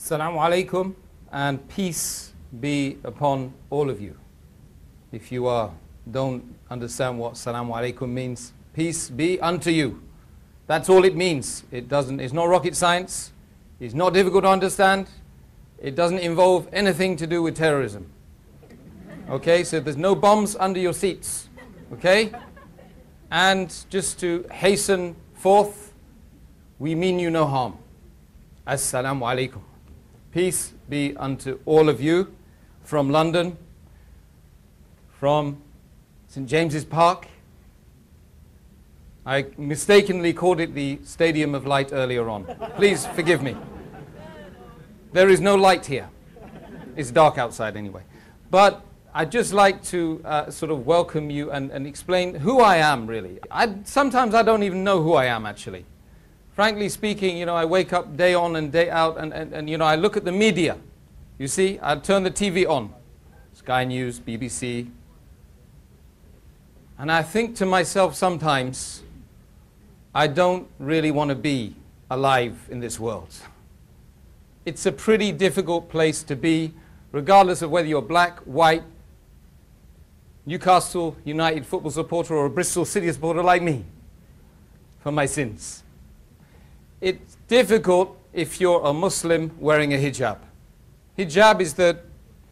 Assalamu alaikum and peace be upon all of you. If you don't understand what Assalamu alaikum means, peace be unto you. That's all it means. It's not rocket science. It's not difficult to understand. It doesn't involve anything to do with terrorism. Okay, so there's no bombs under your seats. Okay? And just to hasten forth, we mean you no harm. Assalamu alaikum. Peace be unto all of you from London, from St. James's Park. I mistakenly called it the Stadium of Light earlier on. Please forgive me. There is no light here. It's dark outside anyway. But I'd just like to sort of welcome you and explain who I am, really. Sometimes I don't even know who I am, actually. Frankly speaking, you know, I wake up day on and day out and you know, I look at the media. You see, I turn the TV on. Sky News, BBC. And I think to myself sometimes, I don't really want to be alive in this world. It's a pretty difficult place to be, regardless of whether you're black, white, Newcastle United football supporter or a Bristol City supporter like me, for my sins. It's difficult if you're a Muslim wearing a hijab. Hijab is the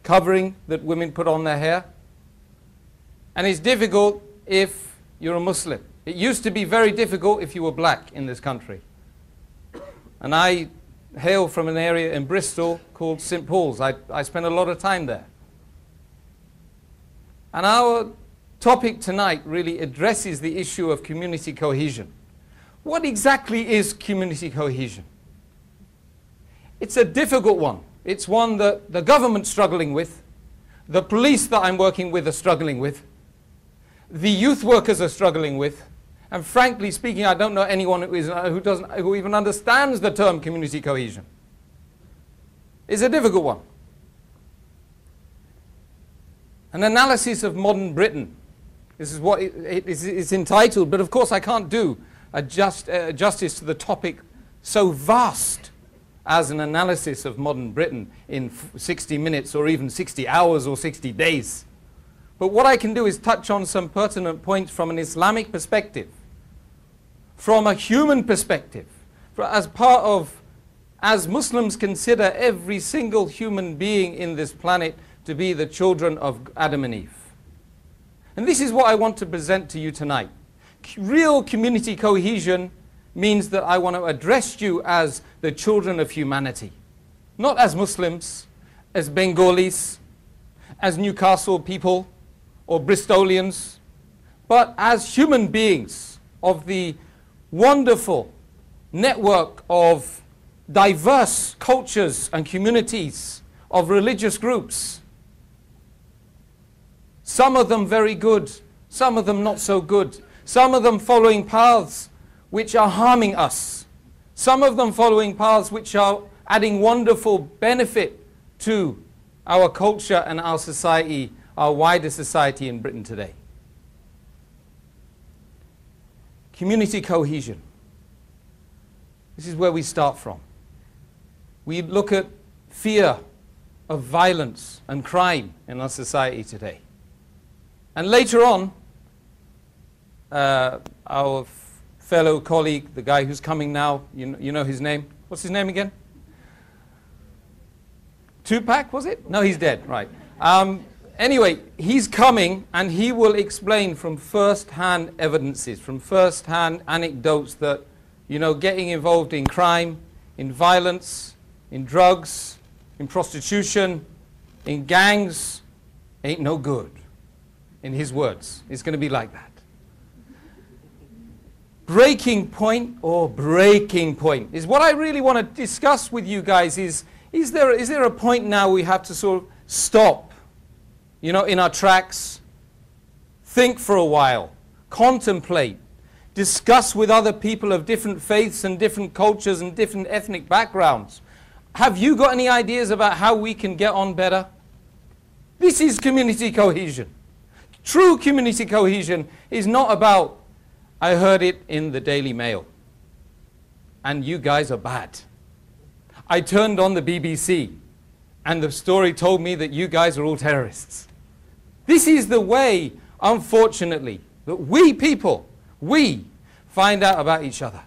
covering that women put on their hair. And it's difficult if you're a Muslim. It used to be very difficult if you were black in this country. And I hail from an area in Bristol called St. Paul's. I spent a lot of time there. And our topic tonight really addresses the issue of community cohesion. What exactly is community cohesion? It's a difficult one. It's one that the government's struggling with, the police that I'm working with are struggling with, the youth workers are struggling with, and frankly speaking, I don't know anyone who even understands the term community cohesion. It's a difficult one. An analysis of modern Britain. This is what it's entitled, but of course I can't do justice to the topic so vast as an analysis of modern Britain in 60 minutes or even 60 hours or 60 days. But what I can do is touch on some pertinent points from an Islamic perspective, from a human perspective, as Muslims consider every single human being in this planet to be the children of Adam and Eve. And this is what I want to present to you tonight. Real community cohesion means that I want to address you as the children of humanity. Not as Muslims, as Bengalis, as Newcastle people, or Bristolians, but as human beings of the wonderful network of diverse cultures and communities of religious groups. Some of them very good, some of them not so good. Some of them following paths which are harming us. Some of them following paths which are adding wonderful benefit to our culture and our society, our wider society in Britain today. Community cohesion. This is where we start from. We look at fear of violence and crime in our society today. And later on, our fellow colleague, the guy who's coming now, you know his name. What's his name again? Tupac, was it? No, he's dead, right. Anyway, he's coming and he will explain from first-hand evidences, from first-hand anecdotes that, you know, getting involved in crime, in violence, in drugs, in prostitution, in gangs, ain't no good. In his words, it's going to be like that. Breaking point is what I really want to discuss with you guys is there a point now we have to sort of stop, you know, in our tracks, think for a while, contemplate, discuss with other people of different faiths and different cultures and different ethnic backgrounds. Have you got any ideas about how we can get on better? This is community cohesion. True community cohesion is not about, I heard it in the Daily Mail, and you guys are bad. I turned on the BBC and the story told me that you guys are all terrorists. This is the way, unfortunately, that we people, we find out about each other.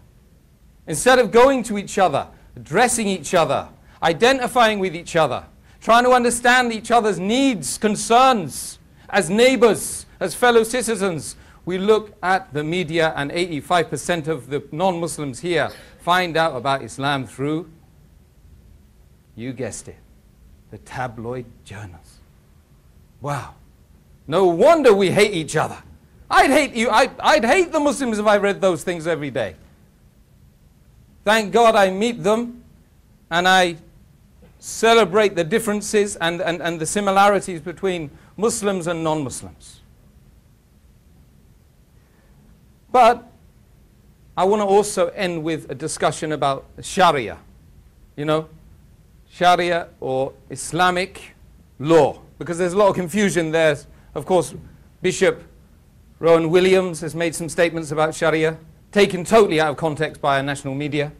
Instead of going to each other, addressing each other, identifying with each other, trying to understand each other's needs, concerns, as neighbors, as fellow citizens, we look at the media, and 85% of the non-Muslims here find out about Islam through, you guessed it, the tabloid journals. Wow. No wonder we hate each other. I'd hate you. I'd hate the Muslims if I read those things every day. Thank God I meet them and I celebrate the differences and the similarities between Muslims and non-Muslims. But I want to also end with a discussion about Sharia. You know, Sharia or Islamic law, because there's a lot of confusion there. Of course, Bishop Rowan Williams has made some statements about Sharia, taken totally out of context by our national media.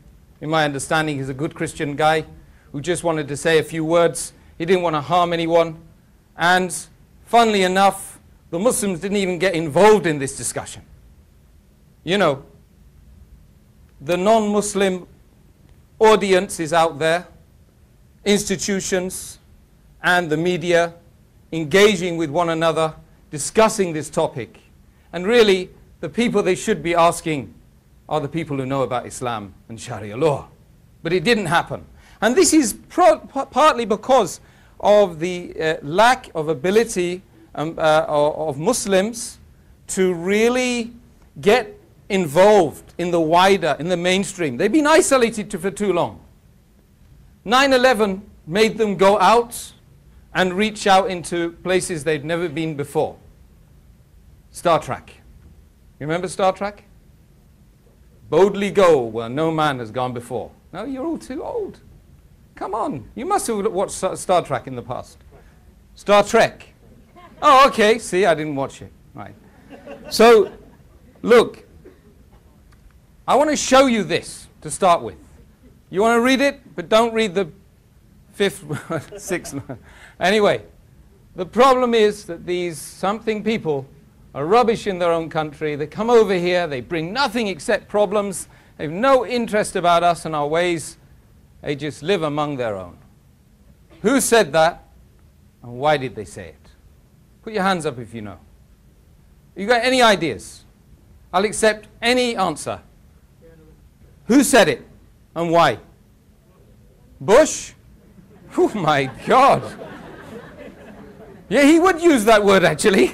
In my understanding, he's a good Christian guy who just wanted to say a few words. He didn't want to harm anyone. And funnily enough, the Muslims didn't even get involved in this discussion. You know, the non-Muslim audience is out there, institutions and the media engaging with one another, discussing this topic. And really, the people they should be asking are the people who know about Islam and Sharia law. But it didn't happen. And this is partly because of the lack of ability of Muslims to really get involved in the wider, in the mainstream. They've been isolated for too long. 9/11 made them go out and reach out into places they'd never been before. Star Trek. You remember Star Trek? Boldly go where no man has gone before. No, you're all too old. Come on. You must have watched Star Trek in the past. Star Trek. Oh, okay. See, I didn't watch it. Right. So, look. I want to show you this to start with. You want to read it, but don't read the 5th, 6th. Anyway, the problem is that these something people are rubbish in their own country. They come over here, they bring nothing except problems. They have no interest about us and our ways. They just live among their own. Who said that? And why did they say it? Put your hands up if you know. You got any ideas? I'll accept any answer. Who said it and why? Bush? Oh my God. Yeah, he would use that word actually.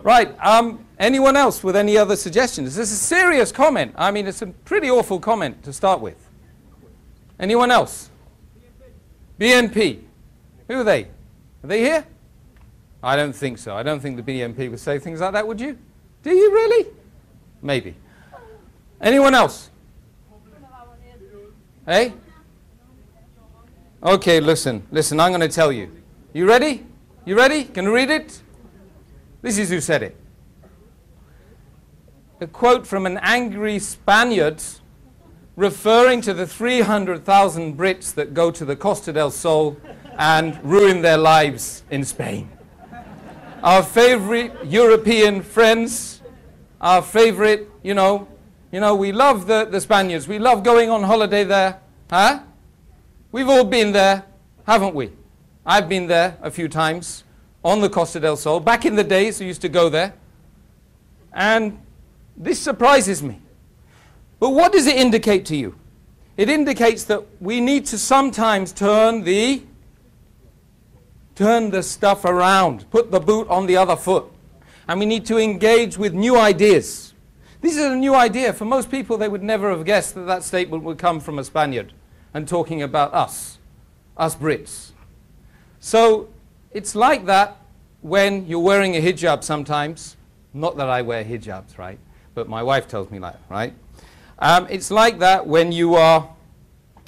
Right, anyone else with any other suggestions? This is a serious comment. I mean, it's a pretty awful comment to start with. Anyone else? BNP. Who are they? Are they here? I don't think so. I don't think the BNP would say things like that, would you? Do you really? Maybe. Anyone else? Hey? Okay, listen, I'm going to tell you. You ready? You ready? Can you read it? This is who said it. A quote from an angry Spaniard referring to the 300,000 Brits that go to the Costa del Sol and ruin their lives in Spain. Our favorite European friends, our favorite, you know, we love the Spaniards. We love going on holiday there. Huh? We've all been there, haven't we? I've been there a few times on the Costa del Sol. Back in the days, I used to go there. And this surprises me. But what does it indicate to you? It indicates that we need to sometimes turn the stuff around, put the boot on the other foot. And we need to engage with new ideas. This is a new idea. For most people, they would never have guessed that that statement would come from a Spaniard and talking about us Brits. So it's like that when you're wearing a hijab sometimes. Not that I wear hijabs, right? But my wife tells me that, right? It's like that when you are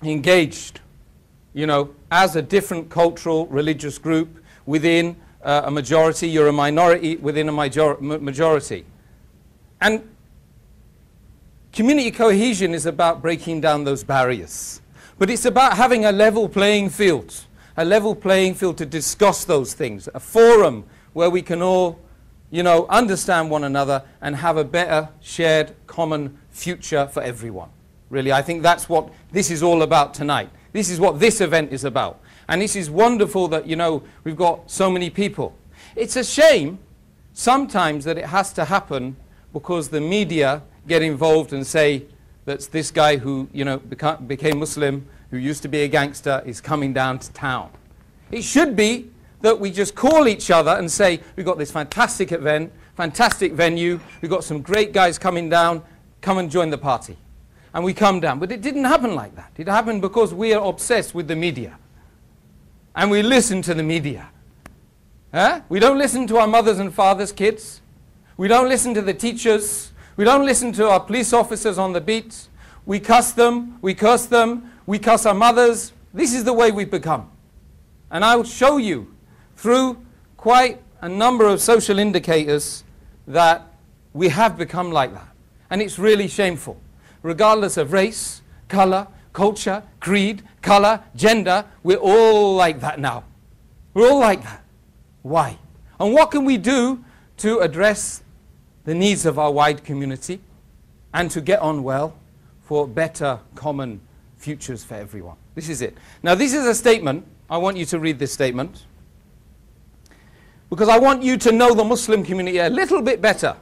engaged, as a different cultural, religious group within a majority. You're a minority within a majority. And community cohesion is about breaking down those barriers, But it's about having a level playing field to discuss those things, a forum where we can all, understand one another and have a better shared common future for everyone. Really, I think that's what this is all about tonight. This is what this event is about. And this is wonderful that, we've got so many people. It's a shame sometimes that it has to happen because the media get involved and say that's this guy who, became Muslim, who used to be a gangster, is coming down to town. It should be that we just call each other and say, we've got this fantastic event, fantastic venue, we've got some great guys coming down, come and join the party. And we come down. But it didn't happen like that. It happened because we are obsessed with the media. And we listen to the media. We don't listen to our mothers and fathers' kids. We don't listen to the teachers. We don't listen to our police officers on the beat. We cuss them, we curse them, we cuss our mothers. This is the way we've become. And I will show you through quite a number of social indicators that we have become like that. And it's really shameful. Regardless of race, color, culture, creed, color, gender, we're all like that now. We're all like that. Why? And what can we do to address the needs of our wide community and to get on well for better common futures for everyone? This is it. Now this is a statement. I want you to read this statement because I want you to know the Muslim community a little bit better.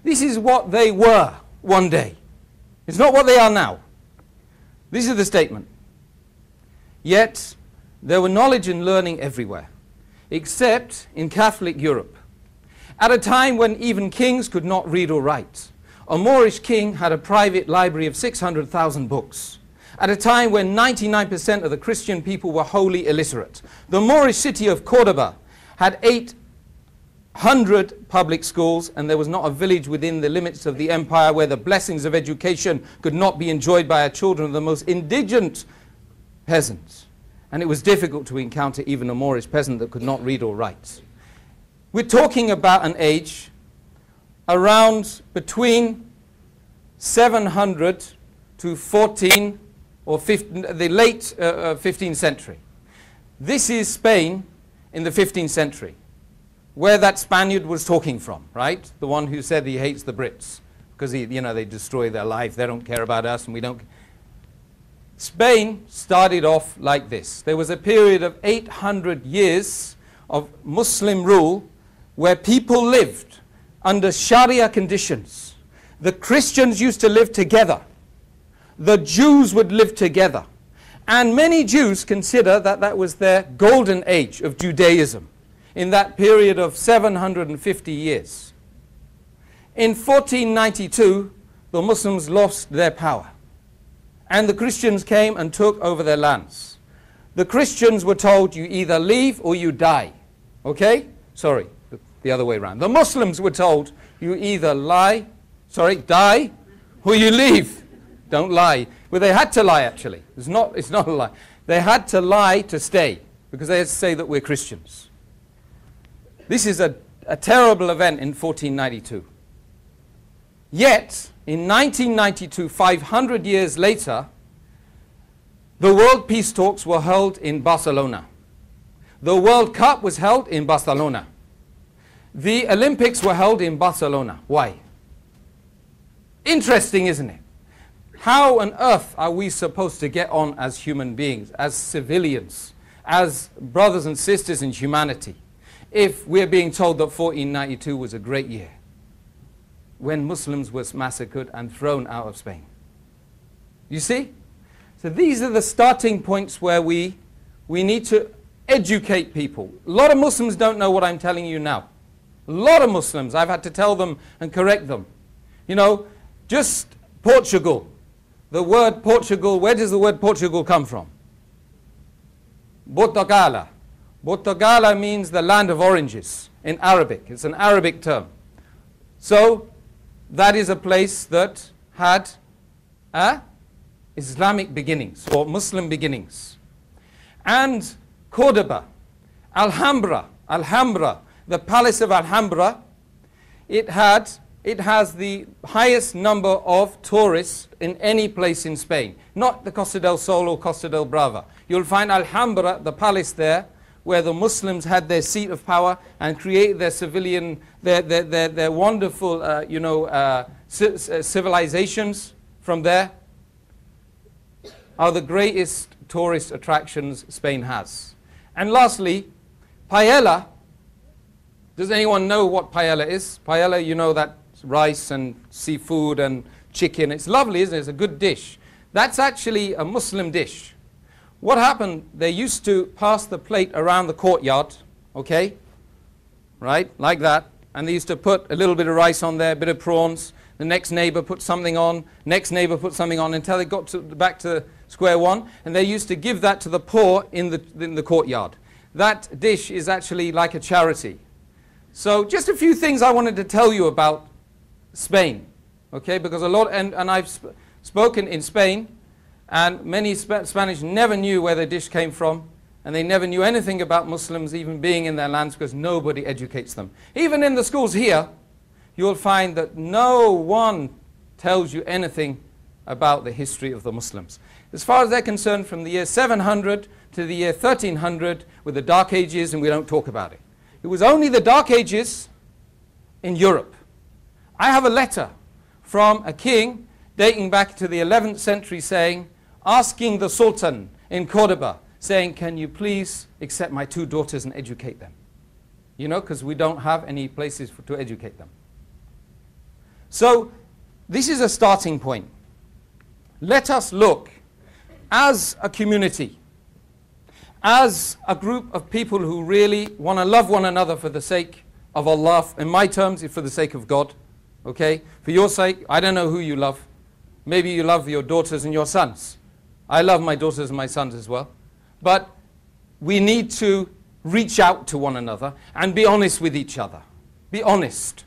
This is what they were one day. It's not what they are now. This is the statement. Yet there were knowledge and learning everywhere, except in Catholic Europe. At a time when even kings could not read or write, a Moorish king had a private library of 600,000 books. At a time when 99% of the Christian people were wholly illiterate, the Moorish city of Cordoba had 800 public schools, and there was not a village within the limits of the empire where the blessings of education could not be enjoyed by our children of the most indigent peasants. And it was difficult to encounter even a Moorish peasant that could not read or write. We're talking about an age around between 700 to 14 or 15, the late 15th century. This is Spain in the 15th century, where that Spaniard was talking from, right? The one who said he hates the Brits because they destroy their life, they don't care about us and we don't. Spain started off like this. There was a period of 800 years of Muslim rule where people lived under Sharia conditions. The Christians used to live together. The Jews would live together. And many Jews consider that that was their golden age of Judaism in that period of 750 years. In 1492, the Muslims lost their power. And the Christians came and took over their lands. The Christians were told, you either leave or you die. Okay? Sorry, the other way around. The Muslims were told, you either die or you leave. Don't lie. Well, they had to lie, actually. It's not a lie. They had to lie to stay because they had to say that we're Christians. This is a terrible event in 1492. Yet, in 1992, 500 years later, the World Peace Talks were held in Barcelona. The World Cup was held in Barcelona. The Olympics were held in Barcelona. Why? Interesting, isn't it? How on earth are we supposed to get on as human beings, as civilians, as brothers and sisters in humanity, if we're being told that 1492 was a great year, when Muslims were massacred and thrown out of Spain? You see? So these are the starting points where we need to educate people. A lot of Muslims don't know what I'm telling you now. A lot of Muslims, I've had to tell them and correct them. Just Portugal. The word Portugal, where does the word Portugal come from? Portugala. Portugala means the land of oranges in Arabic. It's an Arabic term. So that is a place that had Islamic beginnings or Muslim beginnings. And Cordoba, Alhambra, the palace of Alhambra, it had it has the highest number of tourists in any place in Spain. Not the Costa del Sol or Costa del Brava. You'll find Alhambra, the palace there, where the Muslims had their seat of power and created their civilian, their wonderful, civilizations from there, are the greatest tourist attractions Spain has. And lastly, paella. Does anyone know what paella is? Paella, you know, that rice and seafood and chicken. It's lovely, isn't it? It's a good dish. That's actually a Muslim dish. What happened, they used to pass the plate around the courtyard, okay? Right, like that. And they used to put a little bit of rice on there, a bit of prawns. The next neighbor put something on, next neighbor put something on, until they got back to square one. And they used to give that to the poor in the courtyard. That dish is actually like a charity. So just a few things I wanted to tell you about Spain, okay? Because a lot, and I've spoken in Spain, and many Spanish never knew where the dish came from, and they never knew anything about Muslims even being in their lands, because nobody educates them. Even in the schools here, you'll find that no one tells you anything about the history of the Muslims. As far as they're concerned, from the year 700 to the year 1300 with the Dark Ages, and we don't talk about it. It was only the Dark Ages in Europe. I have a letter from a king dating back to the 11th century asking the Sultan in Cordoba, saying, can you please accept my 2 daughters and educate them? You know, because we don't have any places to educate them. So this is a starting point. Let us look as a community, as a group of people who really want to love one another for the sake of Allah. In my terms, it's for the sake of God. Okay? For your sake, I don't know who you love. Maybe you love your daughters and your sons. I love my daughters and my sons as well. But we need to reach out to one another and be honest with each other. Be honest.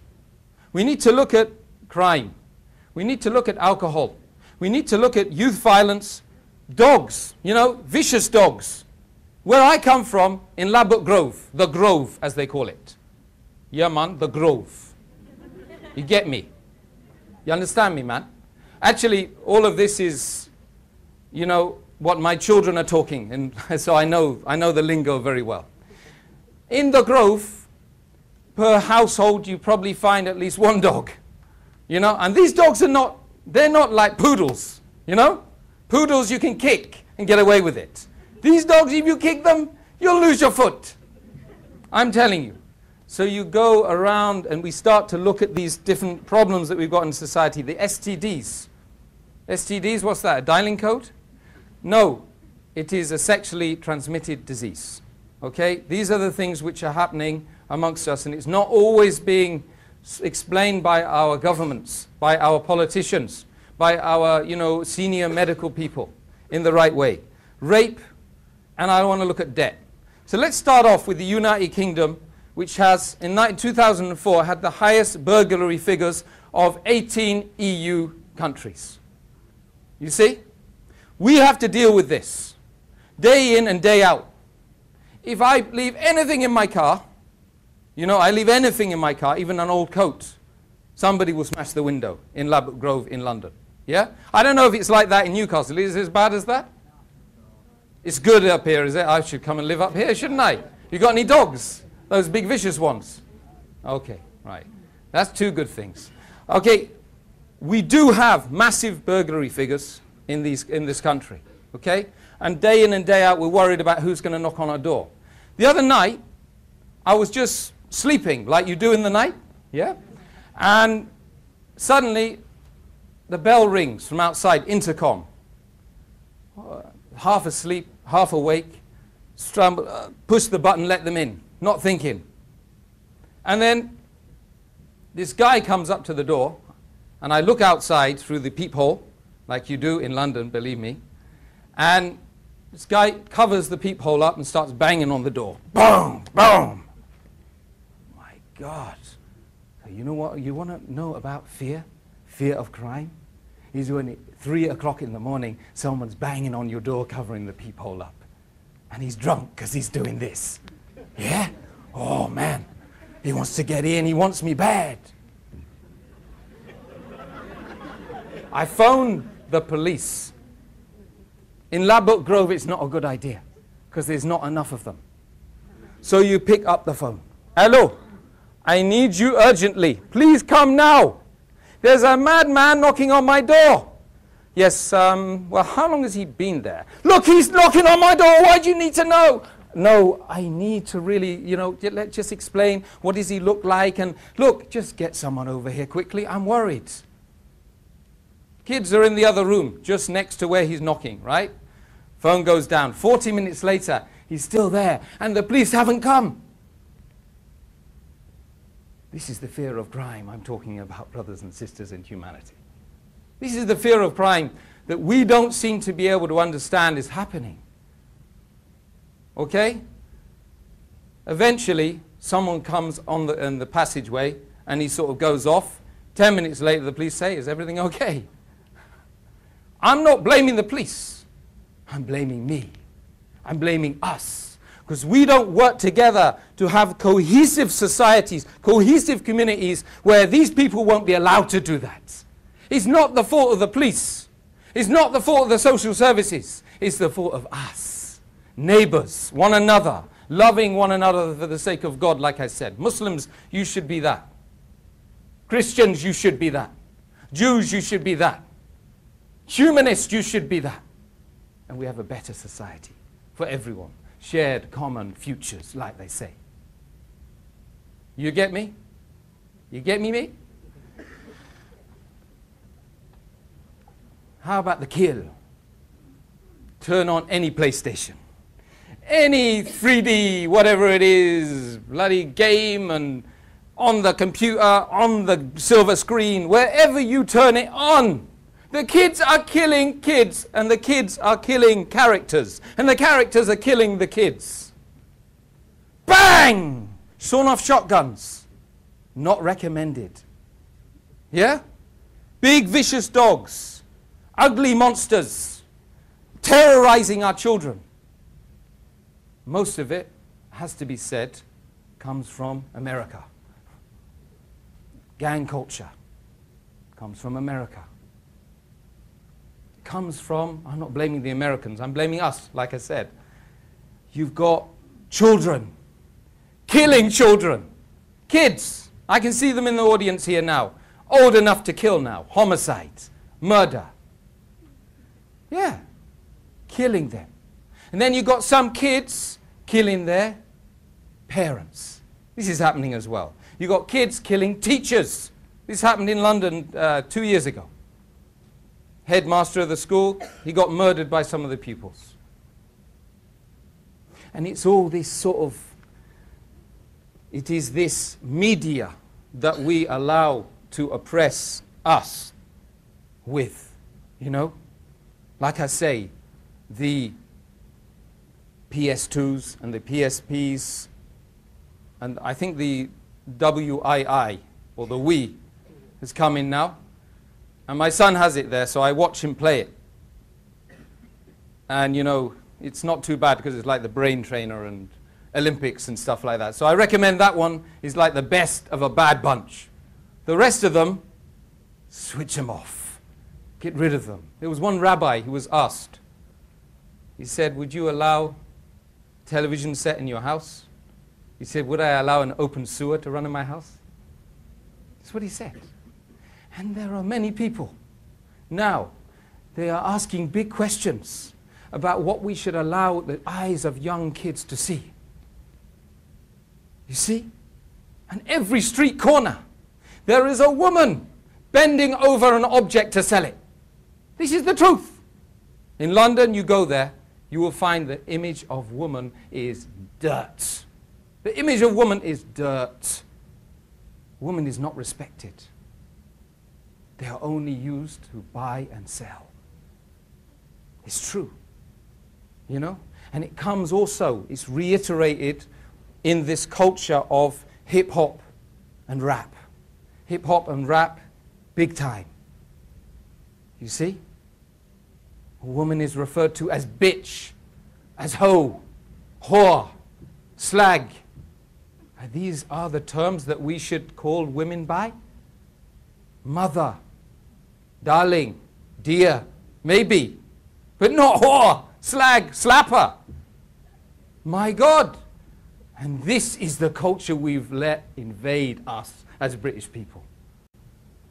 We need to look at crime. We need to look at alcohol. We need to look at youth violence. Dogs, you know, vicious dogs. Where I come from, in Labbok Grove, the Grove as they call it. Yeah man, the Grove. You get me? You understand me, man? Actually, all of this is, you know, what my children are talking, and so I know the lingo very well. In the Grove, per household, you probably find at least 1 dog. You know, and these dogs are they're not like poodles, you know? Poodles you can kick and get away with it. These dogs, if you kick them, you'll lose your foot. I'm telling you. So you go around and we start to look at these different problems that we've got in society. The STDs. STDs, what's that? A dialing code? No, it is a sexually transmitted disease. Okay? These are the things which are happening amongst us, and it's not always being explained by our governments, by our politicians, by our, you know, senior medical people in the right way. Rape, and I want to look at debt. So let's start off with the United Kingdom, which has, in 2004, had the highest burglary figures of 18 EU countries. You see? We have to deal with this, day in and day out. If I leave anything in my car, you know, I leave anything in my car, even an old coat, somebody will smash the window in Labbok Grove in London. Yeah? I don't know if it's like that in Newcastle. Is it as bad as that? It's good up here, is it? I should come and live up here, shouldn't I? You got any dogs? Those big vicious ones? Okay, right. That's 2 good things. Okay, we do have massive burglary figures in this country. Okay? And day in and day out, we're worried about who's going to knock on our door. The other night, I was just sleeping like you do in the night. Yeah? And suddenly, the bell rings from outside, intercom. Half asleep, half awake, push the button, let them in, not thinking. And then this guy comes up to the door, and I look outside through the peephole, like you do in London, believe me, and this guy covers the peephole up and starts banging on the door. Boom, boom. My God. So you know what you want to know about fear? Fear of crime? Is when at 3 o'clock in the morning, someone's banging on your door, covering the peephole up. And he's drunk because he's doing this. Yeah? Oh, man. He wants to get in. He wants me bad. I phoned the police. In Labbok Grove, it's not a good idea because there's not enough of them. So you pick up the phone. Hello, I need you urgently. Please come now. There's a madman knocking on my door. Yes, well, how long has he been there? Look, he's knocking on my door. Why do you need to know? No, I need to really, let's just explain. What does he look like? And look, just get someone over here quickly. I'm worried. Kids are in the other room, just next to where he's knocking, right? Phone goes down. 40 minutes later, he's still there, and the police haven't come. This is the fear of crime I'm talking about, brothers and sisters in humanity. This is the fear of crime that we don't seem to be able to understand is happening. Okay? Eventually, someone comes in the passageway, and he sort of goes off. 10 minutes later, the police say, is everything okay? I'm not blaming the police. I'm blaming me. I'm blaming us. Because we don't work together to have cohesive societies, cohesive communities where these people won't be allowed to do that. It's not the fault of the police. It's not the fault of the social services. It's the fault of us. Neighbors, one another, loving one another for the sake of God, like I said. Muslims, you should be that. Christians, you should be that. Jews, you should be that. Humanists, you should be that. And we have a better society for everyone. Shared common futures, like they say. You get me? You get me? How about the kill? Turn on any PlayStation, any 3D, whatever it is, bloody game, and on the computer, on the silver screen, wherever you turn it on. The kids are killing kids, and the kids are killing characters, and the characters are killing the kids. Bang! Sawn-off shotguns. Not recommended. Yeah? Big vicious dogs. Ugly monsters. Terrorizing our children. Most of it, has to be said, comes from America. Gang culture comes from America. Comes from, I'm not blaming the Americans, I'm blaming us, like I said. You've got children, killing children, kids. I can see them in the audience here now, old enough to kill now, homicide, murder. Yeah, killing them. And then you've got some kids killing their parents. This is happening as well. You've got kids killing teachers. This happened in London 2 years ago. Headmaster of the school, he got murdered by some of the pupils. And it's all this sort of, it is this media that we allow to oppress us with, Like I say, the PS2s and the PSPs, and I think the WII, or the Wii, has come in now. And my son has it there, so I watch him play it. And it's not too bad because it's like the brain trainer and Olympics and stuff like that. So I recommend that one is like the best of a bad bunch. The rest of them, switch them off. Get rid of them. There was one rabbi who was asked. He said, would you allow television set in your house? He said, would I allow an open sewer to run in my house? That's what he said. And there are many people now, they are asking big questions about what we should allow the eyes of young kids to see. You see? And every street corner, there is a woman bending over an object to sell it. This is the truth. In London, you go there, you will find the image of woman is dirt. The image of woman is dirt. Woman is not respected. They are only used to buy and sell. It's true. And it comes also, it's reiterated in this culture of hip-hop and rap. Hip-hop and rap, big time. You see? A woman is referred to as bitch, as hoe, whore, slag. And these are the terms that we should call women by. Mother, darling, dear, maybe, but not whore, slag, slapper. My God. And this is the culture we've let invade us as British people.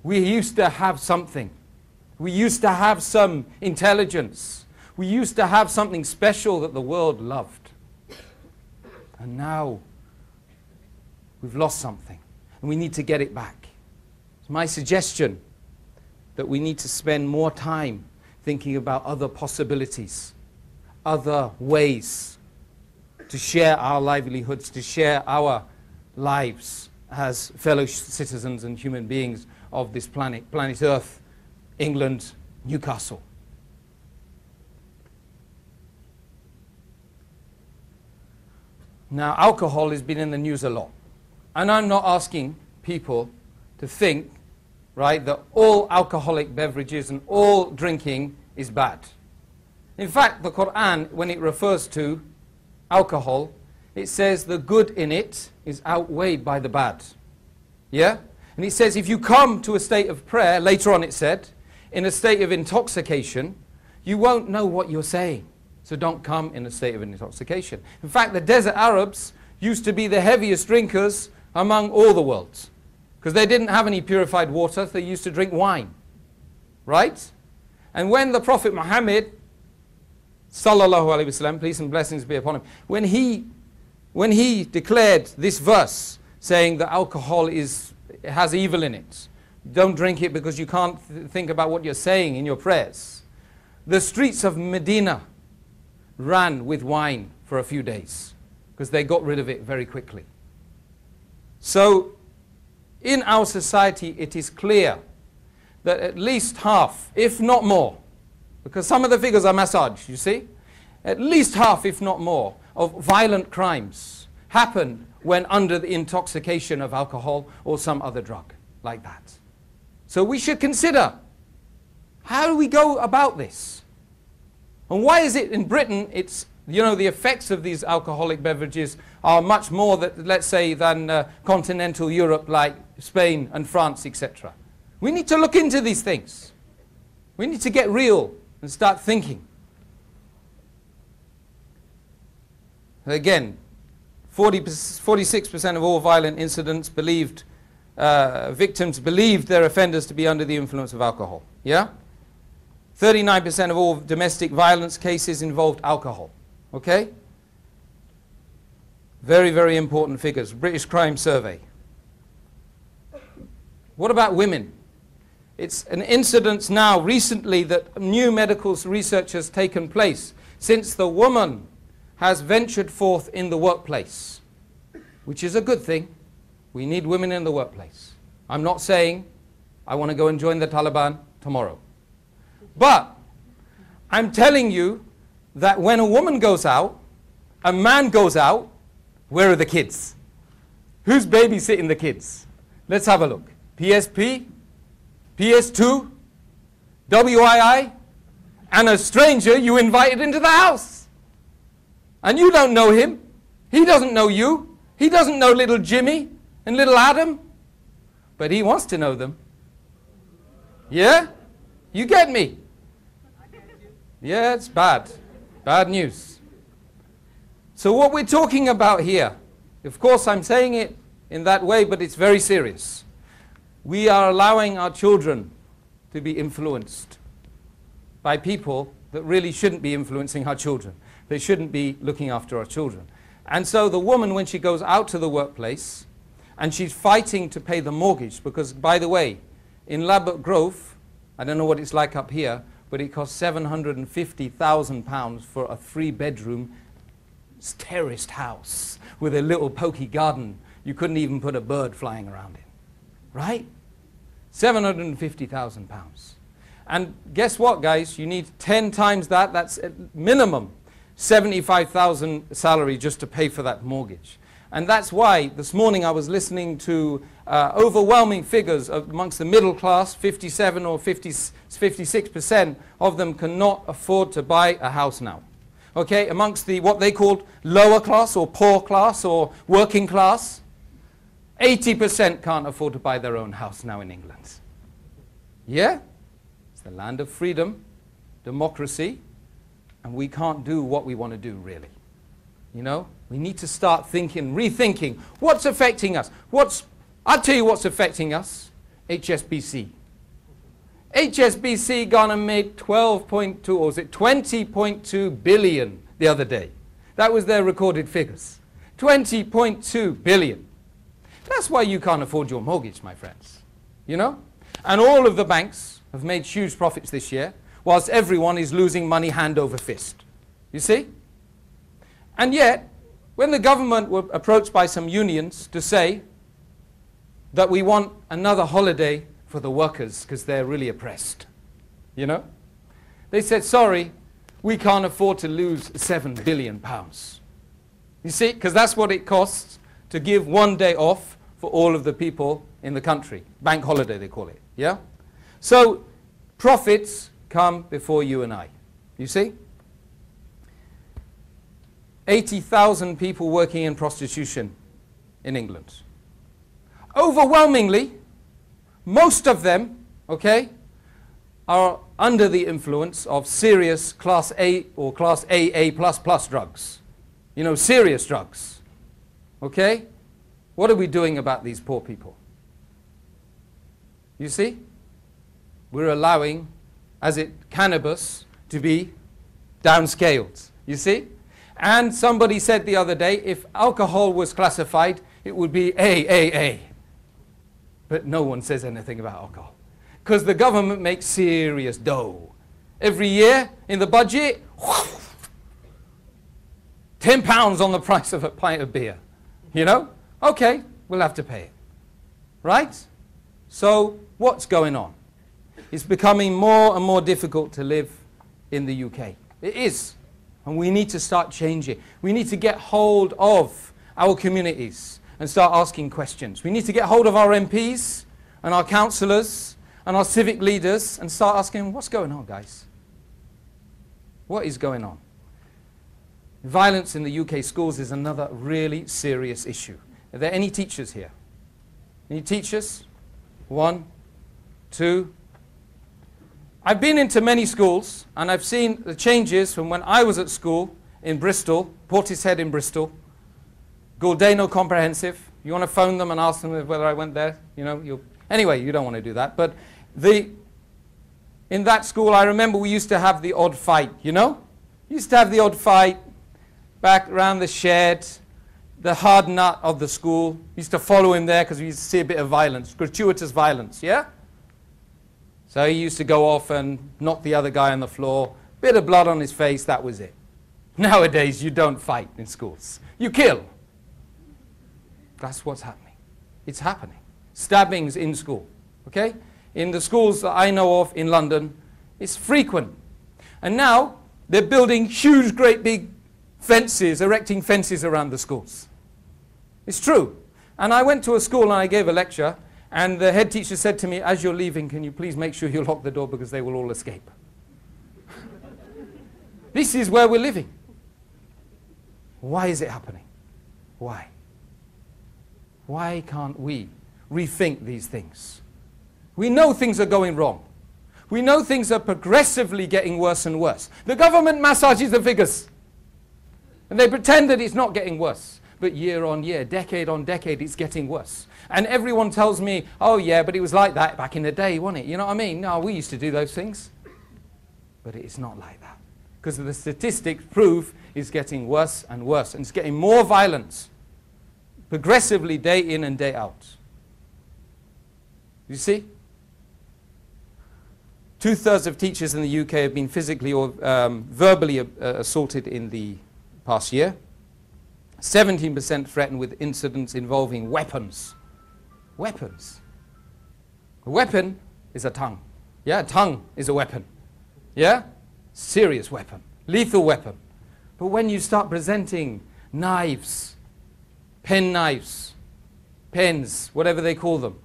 We used to have something. We used to have some intelligence. We used to have something special that the world loved. And now we've lost something and we need to get it back. It's my suggestion that we need to spend more time thinking about other possibilities, other ways to share our livelihoods, to share our lives as fellow citizens and human beings of this planet, planet Earth, England, Newcastle. Now, alcohol has been in the news a lot. And I'm not asking people to think, right, that all alcoholic beverages and all drinking is bad. In fact, the Quran, when it refers to alcohol, it says the good in it is outweighed by the bad. Yeah? And it says if you come to a state of prayer, later on it said, in a state of intoxication, you won't know what you're saying. So don't come in a state of intoxication. In fact, the desert Arabs used to be the heaviest drinkers among all the worlds. Because they didn't have any purified water, they used to drink wine. Right? And when the Prophet Muhammad, sallallahu alaihi wasallam, peace and blessings be upon him, when he declared this verse, saying that alcohol has evil in it, don't drink it because you can't think about what you're saying in your prayers, the streets of Medina ran with wine for a few days because they got rid of it very quickly. So in our society it is clear that at least half, if not more, because some of the figures are massaged, you see, at least half, if not more, of violent crimes happen when under the intoxication of alcohol or some other drug like that. So we should consider, how do we go about this? And why is it in Britain, it's, you know, the effects of these alcoholic beverages are much more, that, let's say, than continental Europe like Spain and France, etc. We need to look into these things. We need to get real and start thinking. Again, 46% of all violent incidents victims believed their offenders to be under the influence of alcohol. Yeah? 39% of all domestic violence cases involved alcohol. Okay? Very, very important figures. British Crime Survey. What about women? It's an incidence now recently that new medical research has taken place since the woman has ventured forth in the workplace, which is a good thing. We need women in the workplace. I'm not saying I want to go and join the Taliban tomorrow. But I'm telling you that when a woman goes out, a man goes out, where are the kids? Who's babysitting the kids? Let's have a look. PSP, PS2, WII, and a stranger you invited into the house. And you don't know him. He doesn't know you. He doesn't know little Jimmy and little Adam. But he wants to know them. Yeah? You get me? Yeah, it's bad. Bad news. So what we're talking about here, of course I'm saying it in that way, but it's very serious. We are allowing our children to be influenced by people that really shouldn't be influencing our children. They shouldn't be looking after our children. And so the woman, when she goes out to the workplace and she's fighting to pay the mortgage, because by the way, in Ladbroke Grove, I don't know what it's like up here, but it costs £750,000 for a 3-bedroom terraced house with a little pokey garden. You couldn't even put a bird flying around it. Right? £750,000. And guess what, guys? You need 10 times that. That's at minimum 75,000 salary just to pay for that mortgage. And that's why this morning I was listening to overwhelming figures amongst the middle class. 57 or 56% of them cannot afford to buy a house now. Okay, amongst the what they called lower class or poor class or working class, 80% can't afford to buy their own house now in England. Yeah? It's the land of freedom, democracy, and we can't do what we want to do, really. You know, we need to start thinking, rethinking, what's affecting us? I'll tell you what's affecting us. HSBC. HSBC gonna make 12.2, or was it 20.2 billion the other day. That was their recorded figures. 20.2 billion. That's why you can't afford your mortgage, my friends. You know? And all of the banks have made huge profits this year, whilst everyone is losing money hand over fist. You see? And yet, when the government were approached by some unions to say that we want another holiday for the workers because they're really oppressed, you know, they said, sorry, we can't afford to lose £7 billion. You see, because that's what it costs to give one day off for all of the people in the country. Bank holiday, they call it, yeah? So, profits come before you and I, you see? 80,000 people working in prostitution in England. Overwhelmingly, most of them, okay, are under the influence of serious Class A or Class AA++ drugs. You know, serious drugs. Okay? What are we doing about these poor people? You see? We're allowing, cannabis to be downscaled. You see? And somebody said the other day, if alcohol was classified, it would be AAA. But no one says anything about alcohol. Because the government makes serious dough. Every year in the budget, £10 on the price of a pint of beer. You know? Okay, we'll have to pay it. Right? So, what's going on? It's becoming more and more difficult to live in the UK. It is. And we need to start changing. We need to get hold of our communities and start asking questions. We need to get hold of our MPs and our councillors and our civic leaders and start asking, what's going on, guys? What is going on? Violence in the UK schools is another really serious issue. Are there any teachers here? Any teachers? 1, 2. I've been into many schools and I've seen the changes from when I was at school in Bristol, Portishead in Bristol, Galdano Comprehensive. You want to phone them and ask them whether I went there? You know, anyway, you don't want to do that. But in that school, I remember we used to have the odd fight, you know? Used to have the odd fight back around the shed, the hard nut of the school. Used to follow him there because we used to see a bit of violence, gratuitous violence, yeah? So he used to go off and knock the other guy on the floor, bit of blood on his face, that was it. Nowadays, you don't fight in schools. You kill. That's what's happening. It's happening. Stabbings in school, okay? In the schools that I know of in London, it's frequent. And now, they're building huge, great big fences, erecting fences around the schools. It's true. And I went to a school and I gave a lecture, and the head teacher said to me, as you're leaving, can you please make sure you lock the door because they will all escape. This is where we're living. Why is it happening? Why? Why can't we rethink these things? We know things are going wrong. We know things are progressively getting worse and worse. The government massages the figures. And they pretend that it's not getting worse. But year on year, decade on decade, it's getting worse. And everyone tells me, oh yeah, but it was like that back in the day, wasn't it? You know what I mean? No, we used to do those things. But it's not like that. Because the statistics prove it's getting worse and worse. And it's getting more violent. Progressively, day in and day out. You see? 2/3 of teachers in the UK have been physically or verbally assaulted in the past year. 17% threatened with incidents involving weapons. Weapons. A weapon is a tongue. Yeah, a tongue is a weapon. Yeah? Serious weapon. Lethal weapon. But when you start presenting knives, pen knives, pens, whatever they call them,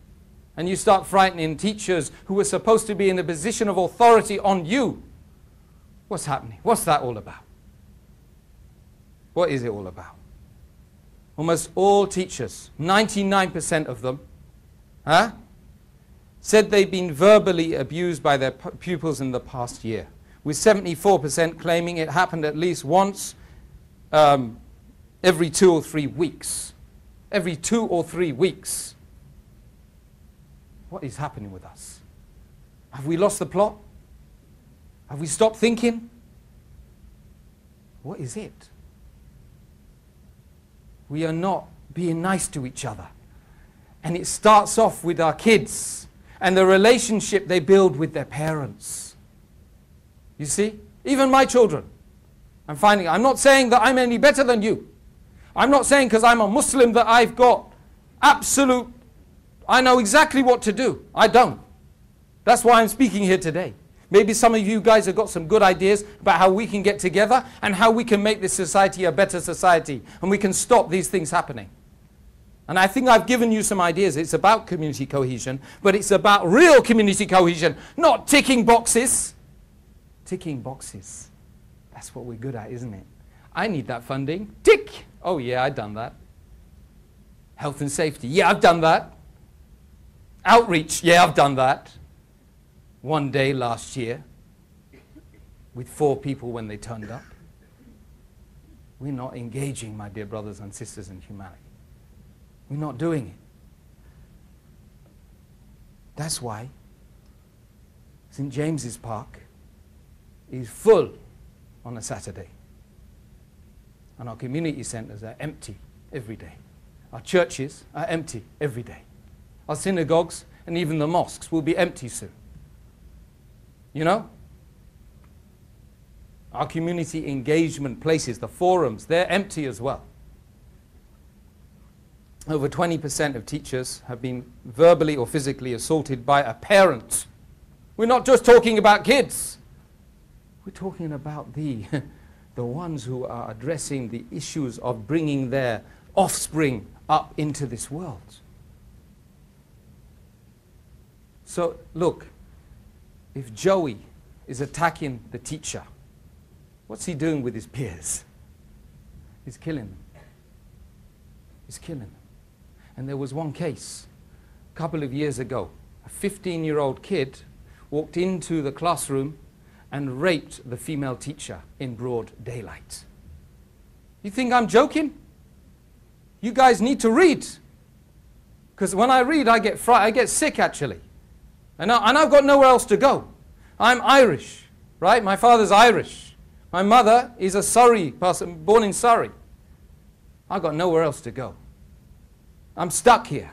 and you start frightening teachers who are supposed to be in a position of authority on you, what's happening? What's that all about? What is it all about? Almost all teachers, 99% of them, said they've been verbally abused by their pupils in the past year, with 74% claiming it happened at least once every 2 or 3 weeks. Every 2 or 3 weeks. What is happening with us? Have we lost the plot? Have we stopped thinking? What is it? We are not being nice to each other. And it starts off with our kids and the relationship they build with their parents. You see? Even my children. I'm not saying that I'm any better than you. I'm not saying because I'm a Muslim that I've got I know exactly what to do. I don't. That's why I'm speaking here today. Maybe some of you guys have got some good ideas about how we can get together and how we can make this society a better society and we can stop these things happening. And I think I've given you some ideas. It's about community cohesion, but it's about real community cohesion, not ticking boxes. Ticking boxes. That's what we're good at, isn't it? I need that funding. Tick. Oh yeah, I've done that. Health and safety. Yeah, I've done that. Outreach. Yeah, I've done that. One day last year with 4 people when they turned up. We're not engaging, my dear brothers and sisters, in humanity. We're not doing it. That's why St. James's Park is full on a Saturday. And our community centres are empty every day. Our churches are empty every day. Our synagogues and even the mosques will be empty soon. You know? Our community engagement places, the forums, they're empty as well. Over 20% of teachers have been verbally or physically assaulted by a parent. We're not just talking about kids. We're talking about the ones who are addressing the issues of bringing their offspring up into this world. So, look, if Joey is attacking the teacher, what's he doing with his peers? He's killing them. He's killing them. And there was one case a couple of years ago. A 15-year-old kid walked into the classroom and raped the female teacher in broad daylight. You think I'm joking? You guys need to read. Because when I read, I get sick actually. And I've got nowhere else to go. I'm Irish, right? My father's Irish. My mother is a Surrey person, born in Surrey. I've got nowhere else to go. I'm stuck here.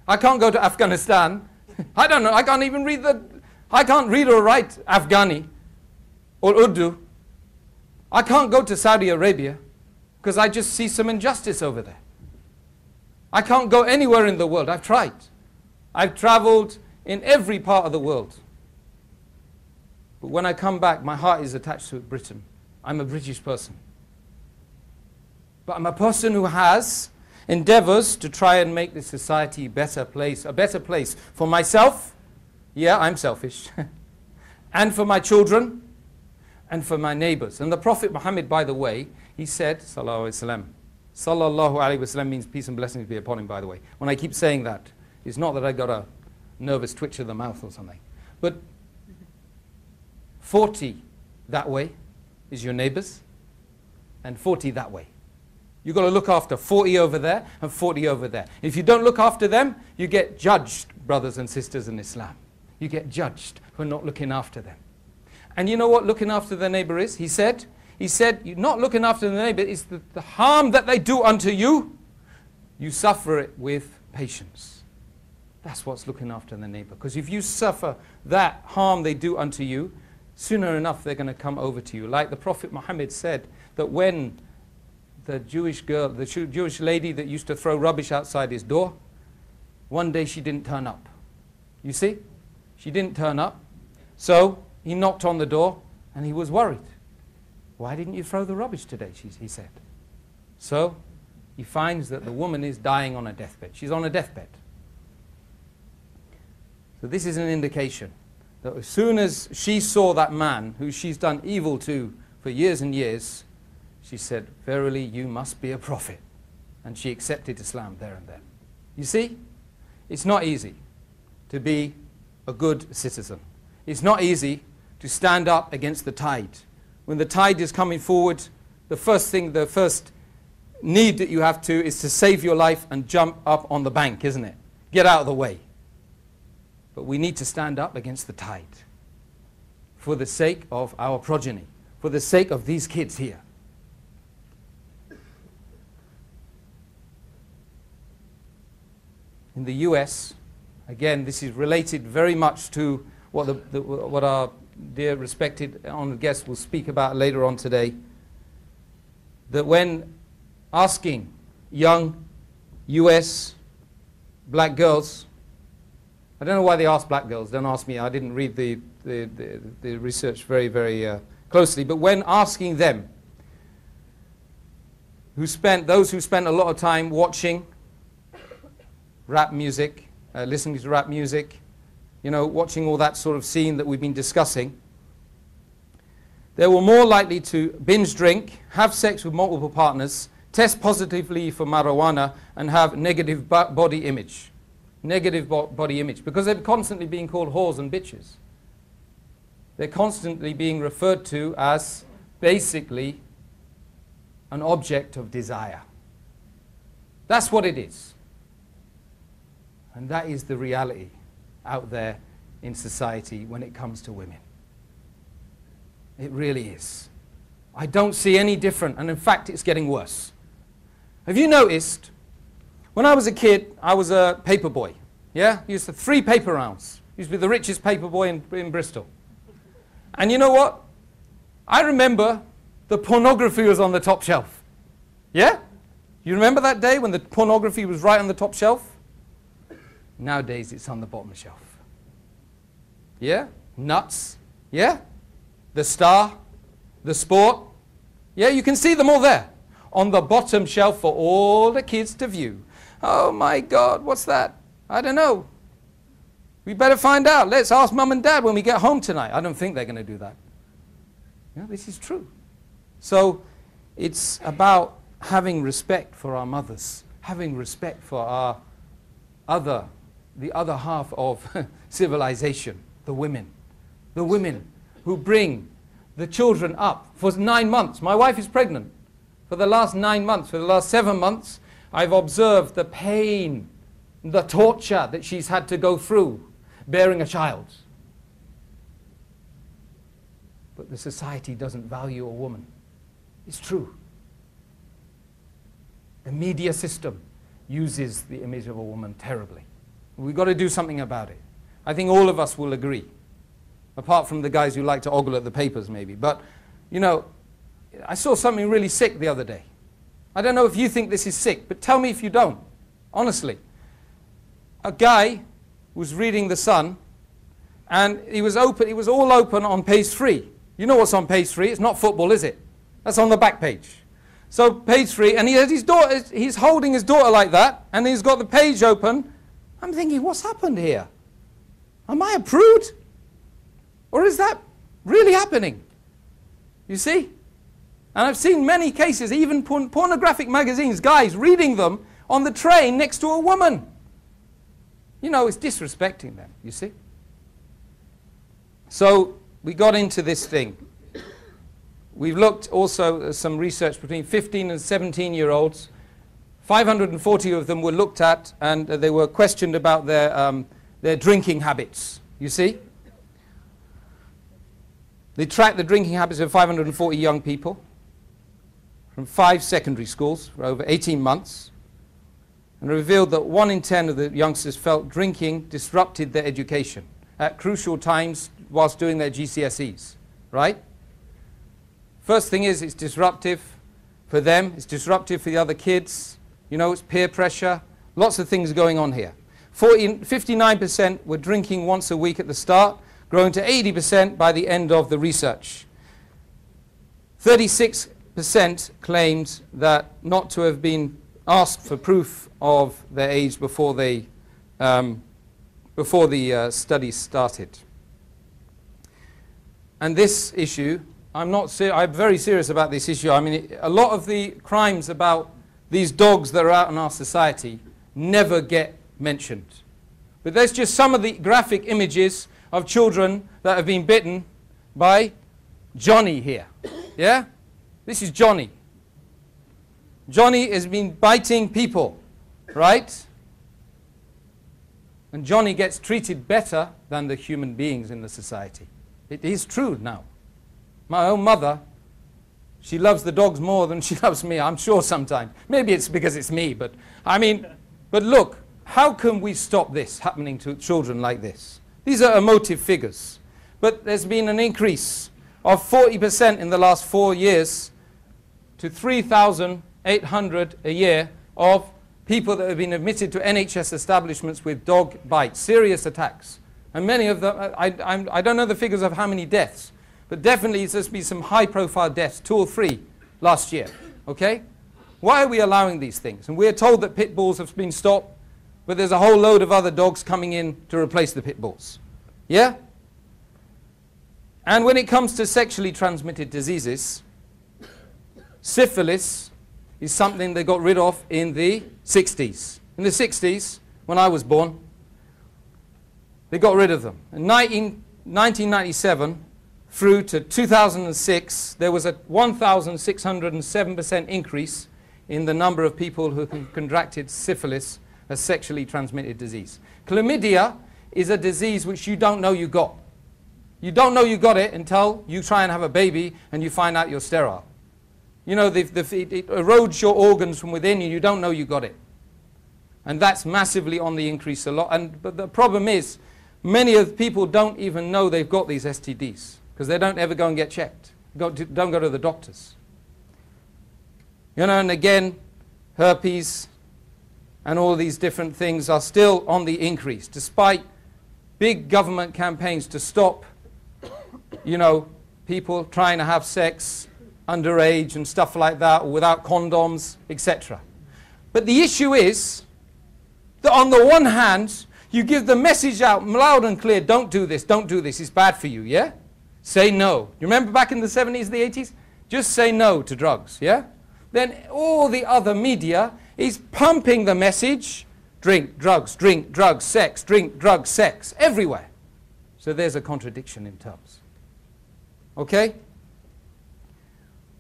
I can't go to Afghanistan. I don't know. I can't even read I can't read or write Afghani or Urdu. I can't go to Saudi Arabia because I just see some injustice over there. I can't go anywhere in the world. I've tried. I've traveled in every part of the world. But when I come back, my heart is attached to Britain. I'm a British person. But I'm a person who has endeavors to try and make this society a better place for myself. Yeah, I'm selfish. And for my children and for my neighbors. And the Prophet Muhammad, by the way, he said, Sallallahu Alaihi Wasallam. Sallallahu Alaihi Wasallam means peace and blessings be upon him, by the way. When I keep saying that, it's not that I got a nervous twitch of the mouth or something. But 40 that way is your neighbors, and 40 that way. You've got to look after 40 over there and 40 over there. If you don't look after them, you get judged, brothers and sisters in Islam. You get judged for not looking after them. And you know what looking after the neighbor is? He said, you're not looking after the neighbor, it's the harm that they do unto you, you suffer it with patience. That's what's looking after the neighbor. Because if you suffer that harm they do unto you, sooner enough they're going to come over to you. Like the Prophet Muhammad said that when the Jewish lady that used to throw rubbish outside his door, one day she didn't turn up. You see? She didn't turn up. So he knocked on the door and he was worried. Why didn't you throw the rubbish today? He said. So he finds that the woman is dying on a deathbed. She's on a deathbed. So this is an indication that as soon as she saw that man who she's done evil to for years and years, she said, verily you must be a prophet. And she accepted Islam there and then. You see, it's not easy to be a good citizen. It's not easy to stand up against the tide. When the tide is coming forward, the first need that you have to is to save your life and jump up on the bank, isn't it? Get out of the way. But we need to stand up against the tide for the sake of our progeny, for the sake of these kids here. In the US, again, this is related very much to what our dear respected honored guest will speak about later on today, that when asking young US black girls, I don't know why they ask black girls, don't ask me, I didn't read the research very closely, but when asking them, those who spent a lot of time watching rap music, listening to rap music, you know, watching all that sort of scene that we've been discussing, they were more likely to binge drink, have sex with multiple partners, test positively for marijuana, and have negative body image. Negative body image, because they're constantly being called whores and bitches. They're constantly being referred to as basically an object of desire. That's what it is. And that is the reality out there in society when it comes to women. It really is. I don't see any different, and in fact it's getting worse. Have you noticed, when I was a kid, I was a paper boy. Yeah? Used to 3 paper rounds. Used to be the richest paper boy in Bristol. And you know what? I remember the pornography was on the top shelf. Yeah? You remember that day when the pornography was right on the top shelf? Nowadays it's on the bottom shelf. Yeah? Nuts. Yeah? The Star. The Sport. Yeah, you can see them all there. On the bottom shelf for all the kids to view. Oh my God, what's that? I don't know. We better find out. Let's ask Mum and Dad when we get home tonight. I don't think they're going to do that. Yeah, this is true. So it's about having respect for our mothers, having respect for the other half of civilization, the women who bring the children up for 9 months. My wife is pregnant. For the last 9 months, for the last 7 months, I've observed the pain, the torture that she's had to go through bearing a child. But the society doesn't value a woman. It's true. The media system uses the image of a woman terribly. We've got to do something about it. I think all of us will agree, apart from the guys who like to ogle at the papers maybe. But, you know, I saw something really sick the other day. I don't know if you think this is sick, but tell me if you don't, honestly. A guy was reading The Sun, and he was all open on page 3. You know what's on page 3? It's not football, is it? That's on the back page. So page 3, and he has his daughter, he's holding his daughter like that, and he's got the page open. I'm thinking, what's happened here? Am I a prude? Or is that really happening? You see? And I've seen many cases, even pornographic magazines, guys reading them on the train next to a woman. You know, it's disrespecting them, you see? So we got into this thing. We've looked also at some research between 15 and 17-year-olds. 540 of them were looked at, and they were questioned about their drinking habits, you see? They tracked the drinking habits of 540 young people from 5 secondary schools for over 18 months, and revealed that 1 in 10 of the youngsters felt drinking disrupted their education at crucial times whilst doing their GCSEs, right? First thing is, it's disruptive for them, it's disruptive for the other kids, you know, it's peer pressure, lots of things going on here. 59% were drinking once a week at the start, growing to 80% by the end of the research. 36% claimed that not to have been asked for proof of their age before the study started. And this issue, I'm very serious about this issue. I mean, a lot of the crimes about these dogs that are out in our society never get mentioned. But there's just some of the graphic images of children that have been bitten by Johnny here. Yeah? This is Johnny. Johnny has been biting people, right? And Johnny gets treated better than the human beings in the society. It is true now. My own mother, she loves the dogs more than she loves me, I'm sure sometimes. Maybe it's because it's me, but I mean, but look, how can we stop this happening to children like this? These are emotive figures. But there's been an increase of 40% in the last 4 years to 3,800 a year of people that have been admitted to NHS establishments with dog bites, serious attacks. And many of them, I don't know the figures of how many deaths, but definitely there's been some high-profile deaths, 2 or 3 last year. Okay? Why are we allowing these things? And we're told that pit bulls have been stopped, but there's a whole load of other dogs coming in to replace the pit bulls. Yeah? And when it comes to sexually transmitted diseases, syphilis is something they got rid of in the 60s. In the 60s, when I was born, they got rid of them. In 1997 through to 2006, there was a 1,607% increase in the number of people who contracted syphilis, a sexually transmitted disease. Chlamydia is a disease which you don't know you got. You don't know you got it until you try and have a baby and you find out you're sterile. You know, it erodes your organs from within you. You don't know you got it. And that's massively on the increase a lot. But the problem is, many of the people don't even know they've got these STDs because they don't ever go and get checked. Don't go to the doctors. You know, and again, herpes and all these different things are still on the increase, despite big government campaigns to stop, you know, people trying to have sex underage and stuff like that, or without condoms, etc. But the issue is that on the one hand, you give the message out loud and clear, don't do this, it's bad for you, yeah? Say no. You remember back in the 70s, the 80s? Just say no to drugs, yeah? Then all the other media is pumping the message, drink, drugs, sex, drink, drugs, sex, everywhere. So there's a contradiction in terms. Okay?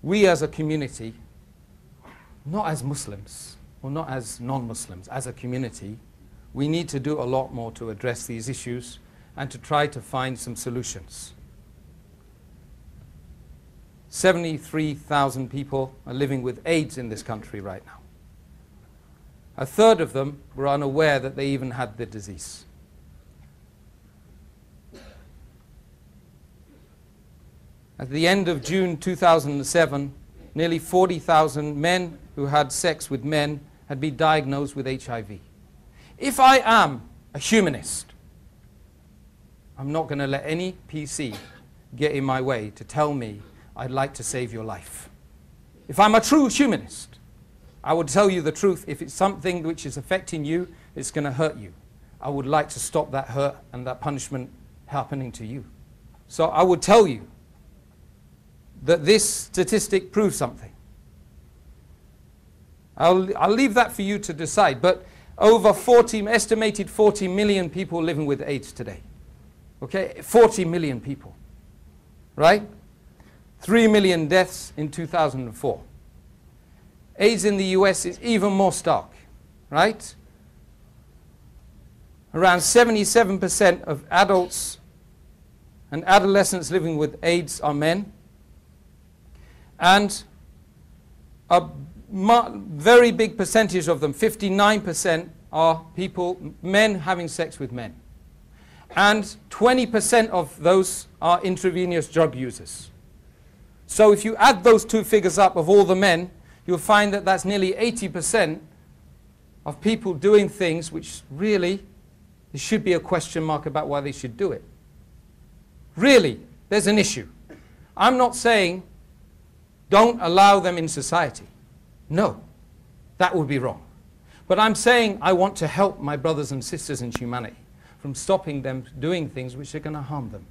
We as a community, not as Muslims, or not as non-Muslims, as a community, we need to do a lot more to address these issues and to try to find some solutions. 73,000 people are living with AIDS in this country right now. A third of them were unaware that they even had the disease. At the end of June 2007, nearly 40,000 men who had sex with men had been diagnosed with HIV. If I am a humanist, I'm not going to let any PC get in my way to tell me I'd like to save your life. If I'm a true humanist, I would tell you the truth. If it's something which is affecting you, it's going to hurt you. I would like to stop that hurt and that punishment happening to you. So I would tell you that this statistic proves something. I'll leave that for you to decide, but over estimated 40 million people living with AIDS today. Okay, 40 million people, right? 3 million deaths in 2004. AIDS in the US is even more stark, right? Around 77% of adults and adolescents living with AIDS are men. And a very big percentage of them, 59%, are people, men having sex with men. And 20% of those are intravenous drug users. So if you add those two figures up of all the men, you'll find that that's nearly 80% of people doing things which really, there should be a question mark about why they should do it. Really, there's an issue. I'm not saying don't allow them in society. No, that would be wrong. But I'm saying I want to help my brothers and sisters in humanity from stopping them doing things which are going to harm them.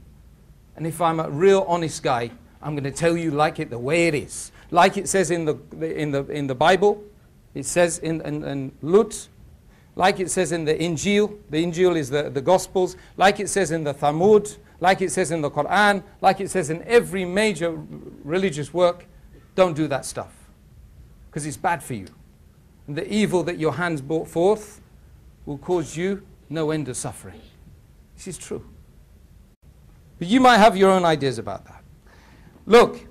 And if I'm a real honest guy, I'm going to tell you like it the way it is. Like it says in the Bible, it says in Lut, like it says in the Injil is the Gospels, like it says in the Talmud, like it says in the Quran, like it says in every major religious work, don't do that stuff, because it's bad for you. And the evil that your hands brought forth will cause you no end of suffering. This is true. But you might have your own ideas about that. Look,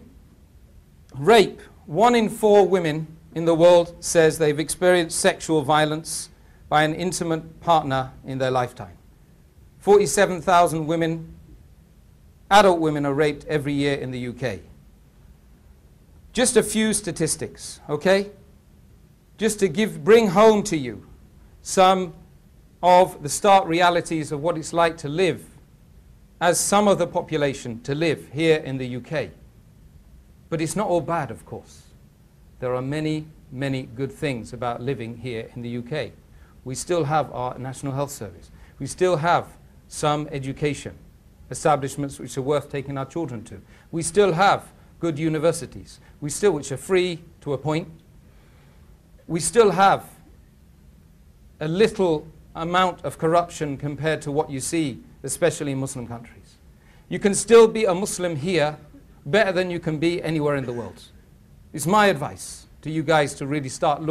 rape. 1 in 4 women in the world says they've experienced sexual violence by an intimate partner in their lifetime. 47,000 women, adult women, are raped every year in the UK. Just a few statistics, okay? Just to bring home to you some of the stark realities of what it's like to live as some of the population to live here in the UK. But it's not all bad, of course. There are many, many good things about living here in the UK. We still have our National Health Service. We still have some education establishments which are worth taking our children to. We still have good universities, which are free to a point. We still have a little amount of corruption compared to what you see, especially in Muslim countries. You can still be a Muslim here better than you can be anywhere in the world. It's my advice to you guys to really start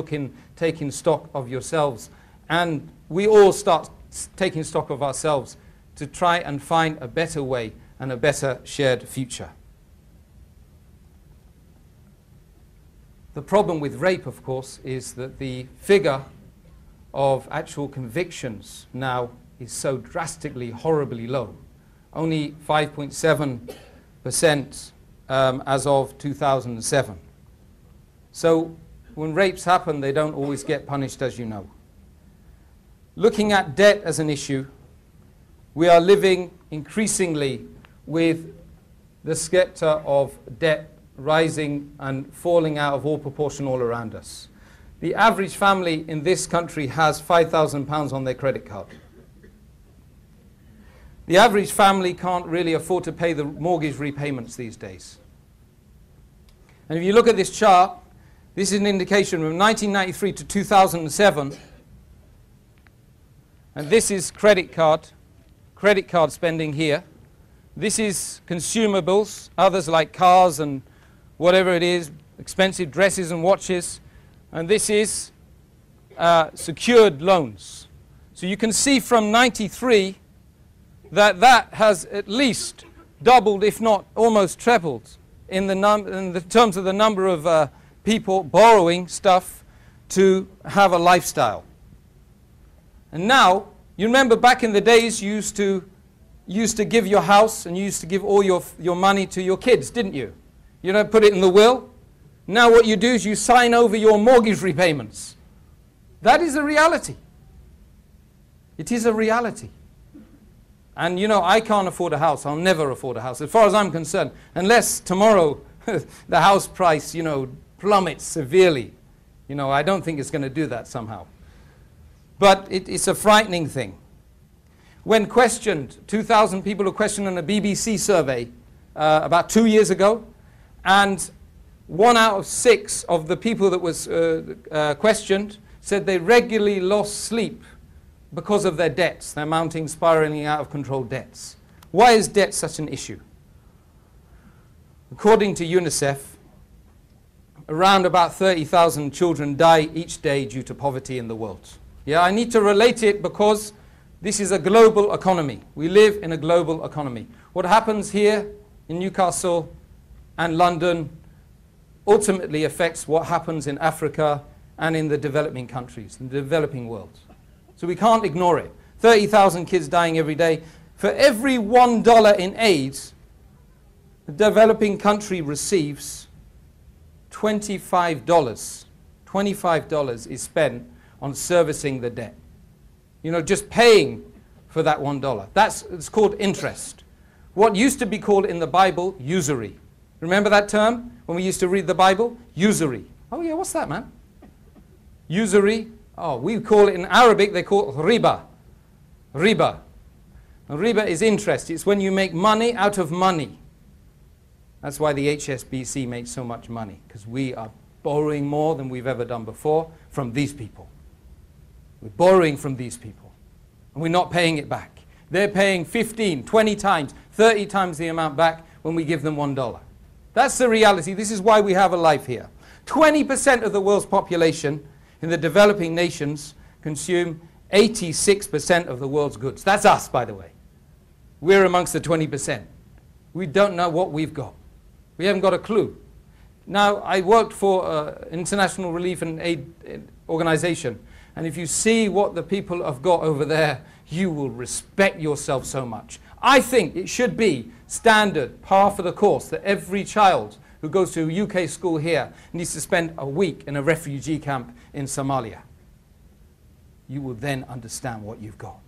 taking stock of yourselves, and we all start taking stock of ourselves to try and find a better way and a better shared future. The problem with rape, of course, is that the figure of actual convictions now is so drastically, horribly low. Only 5.7% as of 2007. So when rapes happen, they don't always get punished, as you know. Looking at debt as an issue, we are living increasingly with the spectre of debt rising and falling out of all proportion all around us. The average family in this country has £5,000 on their credit card. The average family can't really afford to pay the mortgage repayments these days. And if you look at this chart, this is an indication from 1993 to 2007, and this is credit card spending here. This is consumables, others like cars and whatever it is, expensive dresses and watches. And this is secured loans. So you can see from 93 that has at least doubled, if not almost trebled, in the terms of the number of people borrowing stuff to have a lifestyle. And now, you remember back in the days you used to give your house and you used to give all your money to your kids, didn't you? You don't put it in the will. Now what you do is you sign over your mortgage repayments. That is a reality. It is a reality. And you know, I can't afford a house. I'll never afford a house, as far as I'm concerned, unless tomorrow the house price, you know, plummets severely. You know, I don't think it's going to do that somehow. But it's a frightening thing. When questioned, 2,000 people were questioned in a BBC survey about 2 years ago, and 1 out of 6 of the people that was questioned said they regularly lost sleep because of their debts, their mounting, spiraling out of control debts. Why is debt such an issue? According to UNICEF, around about 30,000 children die each day due to poverty in the world. Yeah, I need to relate it because this is a global economy. We live in a global economy. What happens here in Newcastle and London ultimately affects what happens in Africa and in the developing countries, in the developing world. So we can't ignore it. 30,000 kids dying every day. For every $1 in aid, the developing country receives $25. $25 is spent on servicing the debt. You know, just paying for that $1. It's called interest. What used to be called in the Bible usury. Remember that term when we used to read the Bible? Usury. Oh yeah, what's that, man? Usury. Oh, we call it in Arabic, they call it riba. Riba. And riba is interest. It's when you make money out of money. That's why the HSBC makes so much money, because we are borrowing more than we've ever done before from these people. We're borrowing from these people, and we're not paying it back. They're paying 15, 20 times, 30 times the amount back when we give them $1. That's the reality. This is why we have a life here. 20% of the world's population in the developing nations consume 86% of the world's goods. That's us, by the way. We're amongst the 20%. We don't know what we've got. We haven't got a clue. Now, I worked for an international relief and aid organization, and if you see what the people have got over there, you will respect yourself so much. I think it should be standard, par for the course, that every child who goes to a UK school here needs to spend a week in a refugee camp in Somalia. You will then understand what you've got.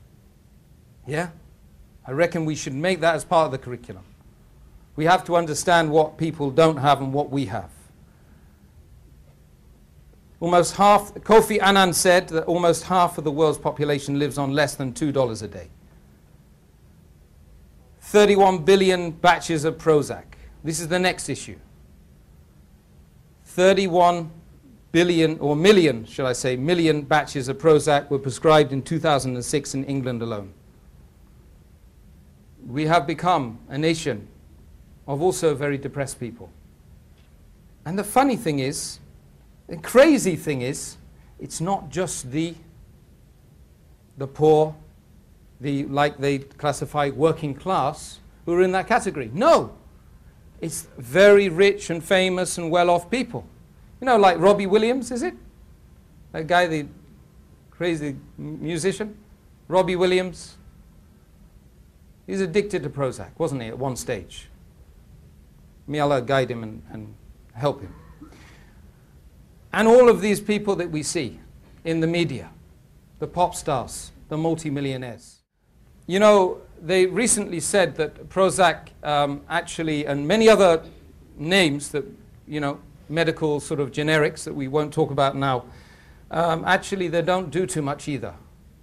Yeah? I reckon we should make that as part of the curriculum. We have to understand what people don't have and what we have. Almost half, Kofi Annan said that almost half of the world's population lives on less than $2 a day. 31 billion batches of Prozac. This is the next issue. 31 billion, or million, should I say, million batches of Prozac were prescribed in 2006 in England alone. We have become a nation of also very depressed people. And the funny thing is, the crazy thing is, it's not just the poor, like they classify working class, who are in that category. No, it's very rich and famous and well-off people. You know, like Robbie Williams, is it? That guy, the crazy musician, Robbie Williams. He's addicted to Prozac, wasn't he, at one stage? May Allah guide him and help him. And all of these people that we see in the media, the pop stars, the multimillionaires. You know, they recently said that Prozac actually, and many other names that, you know, medical sort of generics that we won't talk about now, actually they don't do too much either.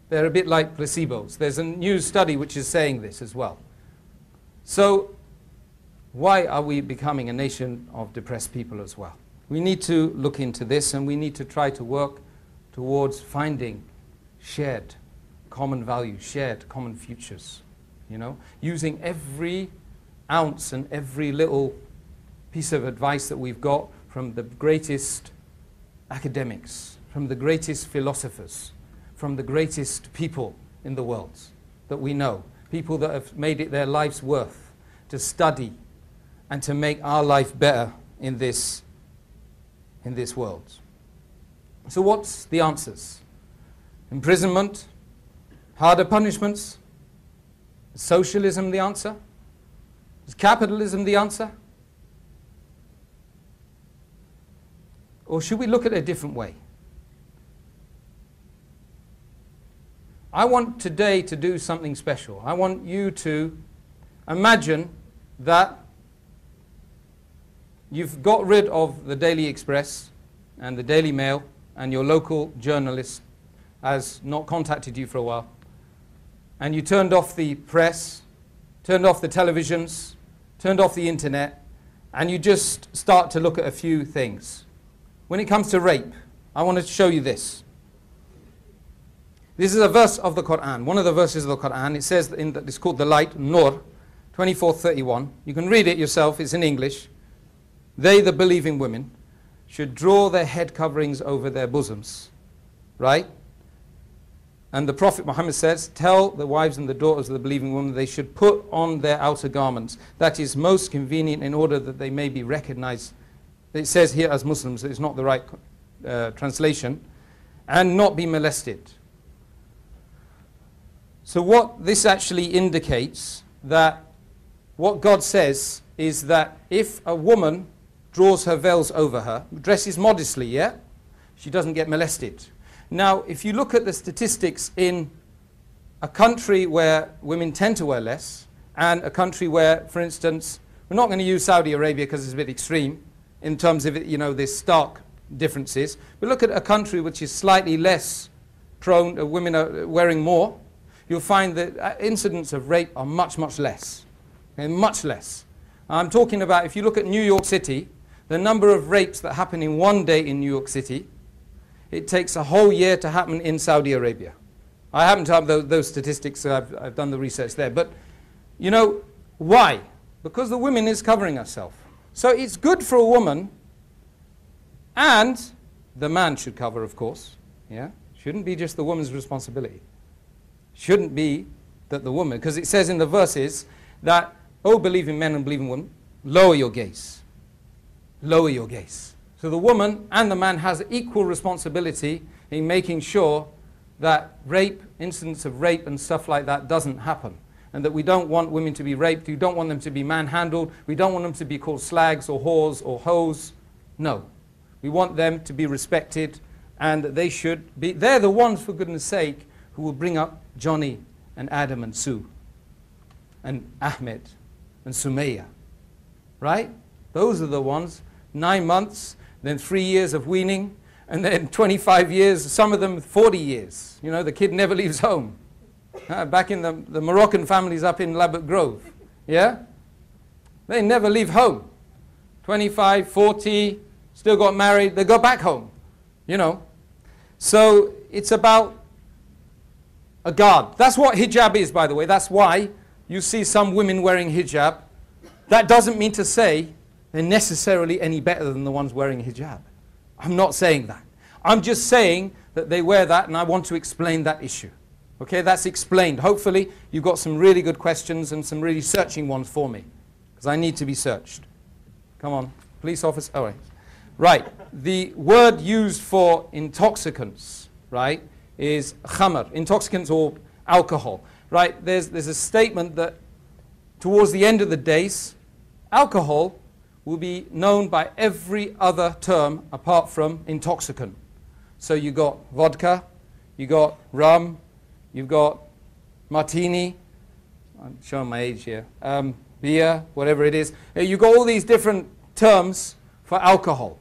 They're a bit like placebos. There's a new study which is saying this as well. So why are we becoming a nation of depressed people as well? We need to look into this, and we need to try to work towards finding shared common values, shared common futures, you know, using every ounce and every little piece of advice that we've got from the greatest academics, from the greatest philosophers, from the greatest people in the world that we know, people that have made it their life's worth to study and to make our life better in this world. So what's the answers? Imprisonment? Harder punishments? Is socialism the answer? Is capitalism the answer? Or should we look at it a different way? I want today to do something special. I want you to imagine that you've got rid of the Daily Express and the Daily Mail, and your local journalist has not contacted you for a while, and you turned off the press, turned off the televisions, turned off the internet, and you just start to look at a few things. When it comes to rape, I want to show you this. This is a verse of the Quran, one of the verses of the Quran. It says, it's called the light, Nur, 24:31. You can read it yourself, it's in English. They, the believing women, should draw their head coverings over their bosoms, right? And the Prophet Muhammad says, tell the wives and the daughters of the believing women they should put on their outer garments. That is most convenient in order that they may be recognized. It says here as Muslims, it's not the right translation, and not be molested. So what this actually indicates, that what God says is that if a woman draws her veils over her, dresses modestly, yeah, she doesn't get molested. Now, if you look at the statistics in a country where women tend to wear less, and a country where, for instance, we're not going to use Saudi Arabia because it's a bit extreme in terms of, you know, there's stark differences. But look at a country which is slightly less prone, women are wearing more, you'll find that incidents of rape are much, much less. Okay, much less. I'm talking about, if you look at New York City, the number of rapes that happen in one day in New York City it takes a whole year to happen in Saudi Arabia. I happen to have those statistics, so I've done the research there. But, you know, why? Because the woman is covering herself. So it's good for a woman, and the man should cover, of course. Yeah? Shouldn't be just the woman's responsibility. Shouldn't be that the woman, because it says in the verses that, oh, believing men and believing women, lower your gaze. Lower your gaze. So the woman and the man has equal responsibility in making sure that rape, incidents of rape and stuff like that doesn't happen. And that we don't want women to be raped, we don't want them to be manhandled, we don't want them to be called slags or whores or hoes. No. We want them to be respected, and they should be, they're the ones, for goodness sake, who will bring up Johnny and Adam and Sue and Ahmed and Sumaya. Right? Those are the ones. 9 months, then 3 years of weaning, and then 25 years, some of them 40 years. You know, the kid never leaves home. Back in the Moroccan families up in Labatt Grove. Yeah? They never leave home. 25, 40, still got married, they go back home. You know. So it's about a guard. That's what hijab is, by the way. That's why you see some women wearing hijab. That doesn't mean to say they're necessarily any better than the ones wearing hijab. I'm not saying that. I'm just saying that they wear that, and I want to explain that issue. Okay, that's explained. Hopefully you've got some really good questions and some really searching ones for me, because I need to be searched. Come on, police officer. Oh, right. The word used for intoxicants, right, is khamr, intoxicants or alcohol. Right, there's a statement that towards the end of the days, alcohol will be known by every other term apart from intoxicant. So you got vodka, you got rum, you've got martini, I'm showing my age here, beer, whatever it is. You've got all these different terms for alcohol.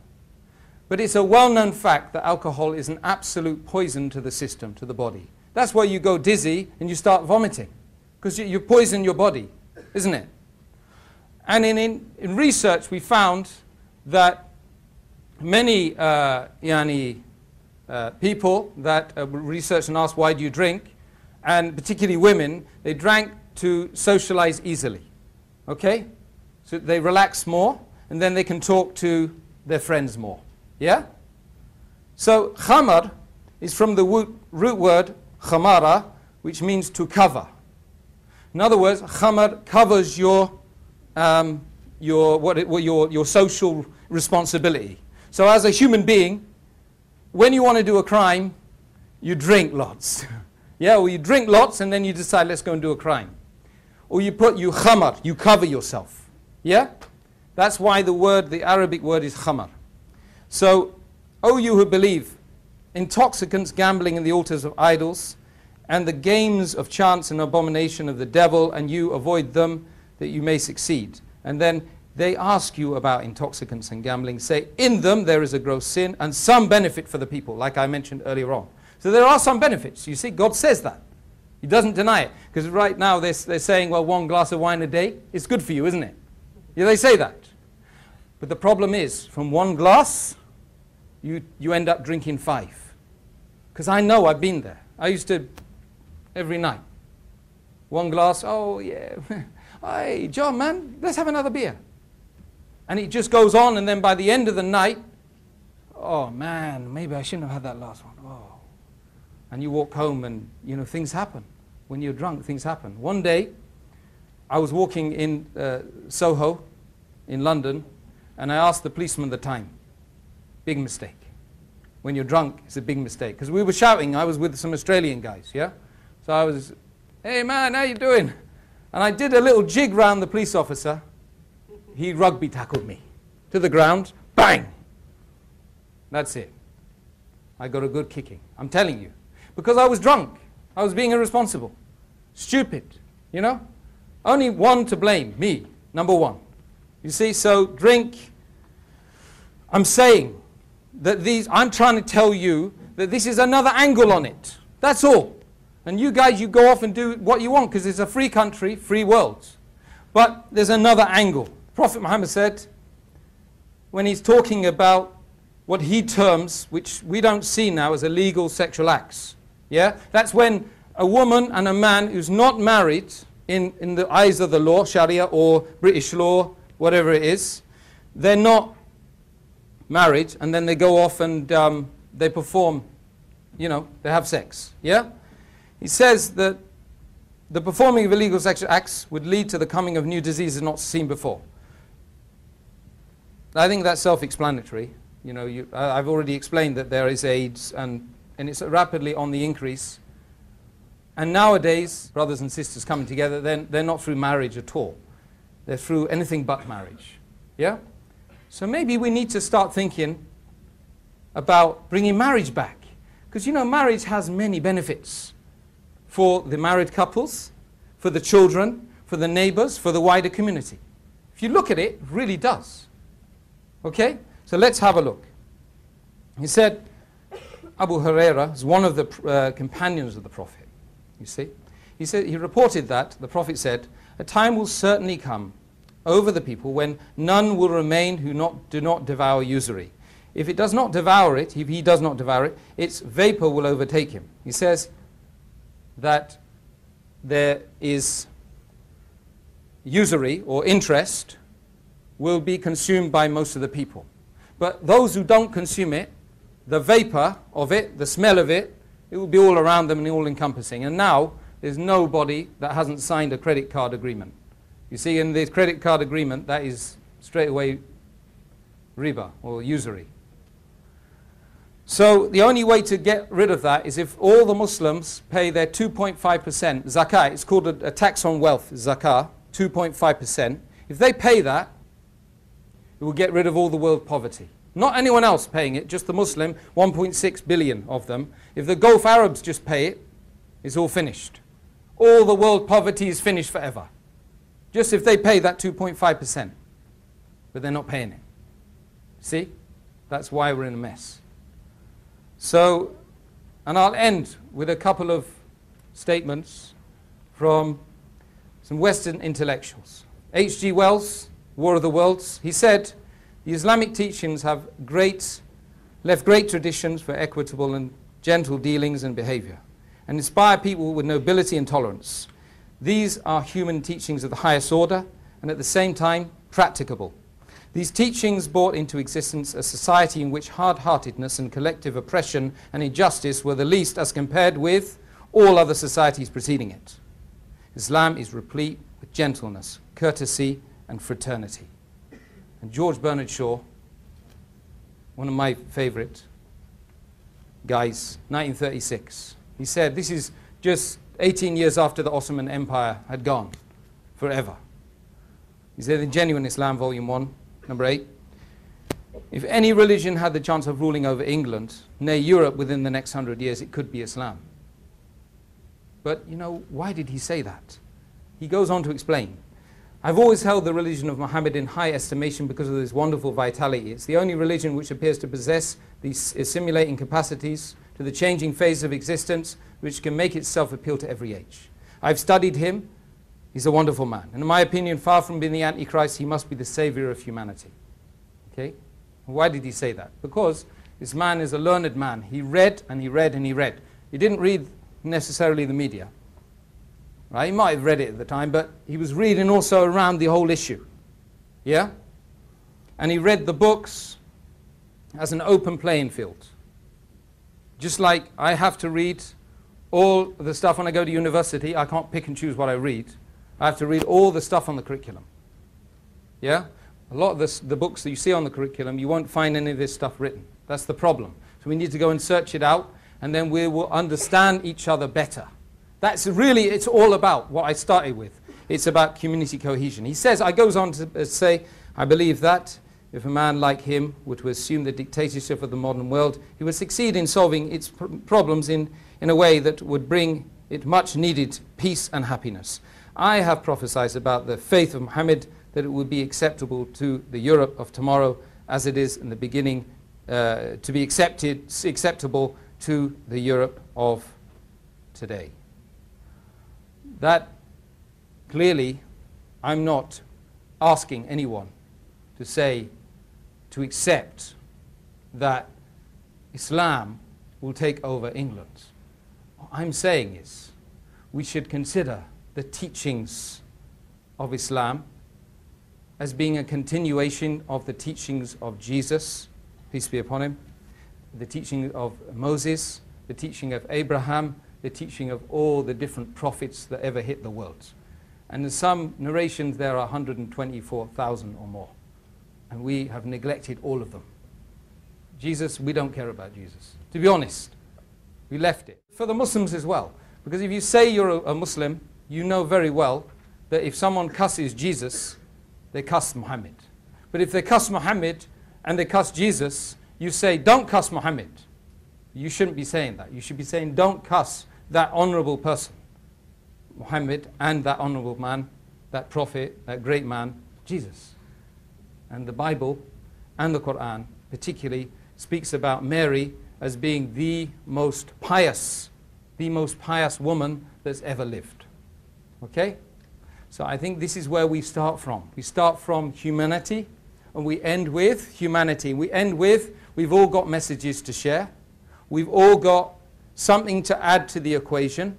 But it's a well-known fact that alcohol is an absolute poison to the system, to the body. That's why you go dizzy and you start vomiting, because you poison your body, isn't it? And in research we found that many people that researched and asked, why do you drink? And particularly women, they drank to socialize easily. Okay? So they relax more, and then they can talk to their friends more. Yeah? So khamar is from the root word khamara, which means to cover. In other words, khamar covers your social responsibility. So as a human being, when you want to do a crime, you drink lots. Yeah, or you drink lots and then you decide, let's go and do a crime. Or you khamar, you cover yourself. Yeah? That's why the Arabic word is khamar. So, O you who believe, intoxicants, gambling in the altars of idols, and the games of chance and abomination of the devil, and you avoid them, that you may succeed. And then they ask you about intoxicants and gambling, say, in them there is a gross sin and some benefit for the people, like I mentioned earlier on. So there are some benefits. You see, God says that. He doesn't deny it. Because right now they're saying, well, 1 glass of wine a day is good for you, isn't it? Yeah, they say that. But the problem is, from 1 glass, you end up drinking 5. Because I know, I've been there. I used to, every night. 1 glass, oh yeah. Hey, John, man, let's have another beer. And it just goes on, and then by the end of the night, oh man, maybe I shouldn't have had that last one. Oh. And you walk home and, you know, things happen. When you're drunk, things happen. One day, I was walking in Soho in London, and I asked the policeman the time. Big mistake. When you're drunk, it's a big mistake. Because we were shouting, I was with some Australian guys, yeah? So I was, hey man, how you doing? And I did a little jig round the police officer. He rugby tackled me to the ground, bang! That's it. I got a good kicking. I'm telling you. Because I was drunk. I was being irresponsible. Stupid. You know? Only one to blame. Me. Number one. You see, so drink. I'm saying that I'm trying to tell you that this is another angle on it. That's all. And you guys, you go off and do what you want because it's a free country, free world. But there's another angle. Prophet Muhammad said, when he's talking about what he terms, which we don't see now as illegal sexual acts. Yeah? That's when a woman and a man who's not married in the eyes of the law, Sharia or British law, whatever it is, they're not married, and then they go off and they perform, you know, they have sex. Yeah? He says that the performing of illegal sexual acts would lead to the coming of new diseases not seen before. I think that's self-explanatory. You know, I've already explained that there is AIDS, and it's rapidly on the increase. And nowadays, brothers and sisters coming together, they're not through marriage at all. They're through anything but marriage. Yeah? So maybe we need to start thinking about bringing marriage back. Because, you know, marriage has many benefits for the married couples, for the children, for the neighbors, for the wider community. If you look at it, it really does. Okay? So let's have a look. He said, Abu Huraira is one of the companions of the Prophet. You see? He said, he reported that the Prophet said, a time will certainly come over the people when none will remain who do not devour usury. If it does not devour it, if he does not devour it, its vapor will overtake him. He says that there is usury or interest will be consumed by most of the people. But those who don't consume it, the vapor of it, the smell of it, it will be all around them and all encompassing. And now there's nobody that hasn't signed a credit card agreement. You see, in the credit card agreement, that is straight away riba or usury. So the only way to get rid of that is if all the Muslims pay their 2.5% zakah. It's called a tax on wealth, zakah, 2.5%. If they pay that, it will get rid of all the world poverty. Not anyone else paying it, just the Muslim, 1.6 billion of them. If the Gulf Arabs just pay it, it's all finished. All the world poverty is finished forever. Just if they pay that 2.5%. But they're not paying it. See? That's why we're in a mess. So, and I'll end with a couple of statements from some Western intellectuals. H.G. Wells, War of the Worlds, he said, the Islamic teachings have left great traditions for equitable and gentle dealings and behavior, and inspire people with nobility and tolerance. These are human teachings of the highest order, and at the same time, practicable. These teachings brought into existence a society in which hard-heartedness and collective oppression and injustice were the least as compared with all other societies preceding it. Islam is replete with gentleness, courtesy, and fraternity. And George Bernard Shaw, one of my favorite guys, 1936, he said, this is just 18 years after the Ottoman Empire had gone forever. He said in Genuine Islam, Volume 1, number 8, if any religion had the chance of ruling over England, nay Europe within the next 100 years, it could be Islam. But, you know, why did he say that? He goes on to explain. I've always held the religion of Muhammad in high estimation because of its wonderful vitality. It's the only religion which appears to possess these assimilating capacities to the changing phase of existence, which can make itself appeal to every age. I've studied him. He's a wonderful man. And in my opinion, far from being the Antichrist, he must be the savior of humanity. Okay? Why did he say that? Because this man is a learned man. He read and he read and he read. He didn't read necessarily the media. Right? He might have read it at the time, but he was reading also around the whole issue. Yeah? And he read the books as an open playing field. Just like I have to read all the stuff when I go to university. I can't pick and choose what I read. I have to read all the stuff on the curriculum. Yeah? A lot of the books that you see on the curriculum, you won't find any of this stuff written. That's the problem. So we need to go and search it out, and then we will understand each other better. That's really, it's all about what I started with. It's about community cohesion. He says, I goes on to say, I believe that if a man like him were to assume the dictatorship of the modern world, he would succeed in solving its problems in a way that would bring it much needed peace and happiness. I have prophesied about the faith of Muhammad that it would be acceptable to the Europe of tomorrow as it is in the beginning to be acceptable to the Europe of today. That clearly, I'm not asking anyone to say, to accept that Islam will take over England. What I'm saying is we should consider the teachings of Islam as being a continuation of the teachings of Jesus, peace be upon him, the teaching of Moses, the teaching of Abraham, the teaching of all the different prophets that ever hit the world. And in some narrations there are 124,000 or more. And we have neglected all of them. Jesus, we don't care about Jesus. To be honest, we left it. For the Muslims as well. Because if you say you're a Muslim, you know very well that if someone cusses Jesus, they cuss Muhammad. But if they cuss Muhammad and they cuss Jesus, you say, don't cuss Muhammad. You shouldn't be saying that. You should be saying, don't cuss that honorable person, Muhammad, and that honorable man, that prophet, that great man, Jesus. And the Bible and the Quran particularly speaks about Mary as being the most pious woman that's ever lived. Okay? So I think this is where we start from. We start from humanity and we end with humanity. We end with, we've all got messages to share. We've all got something to add to the equation,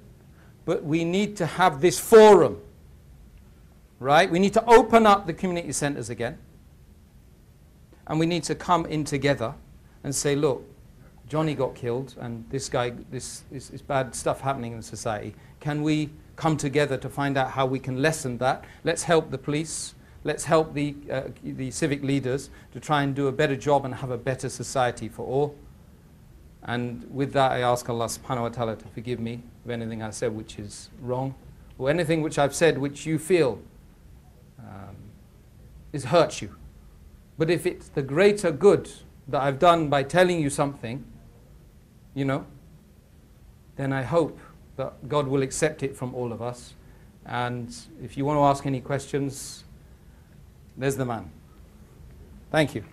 but we need to have this forum, right? We need to open up the community centers again, and we need to come in together and say, look, Johnny got killed, and this guy, this bad stuff happening in society. Can we come together to find out how we can lessen that? Let's help the police. Let's help the civic leaders to try and do a better job and have a better society for all. And with that, I ask Allah subhanahu wa ta'ala to forgive me of anything I said which is wrong, or anything which I've said which you feel is hurt you. But if it's the greater good that I've done by telling you something, you know, then I hope that God will accept it from all of us. And if you want to ask any questions, there's the man. Thank you.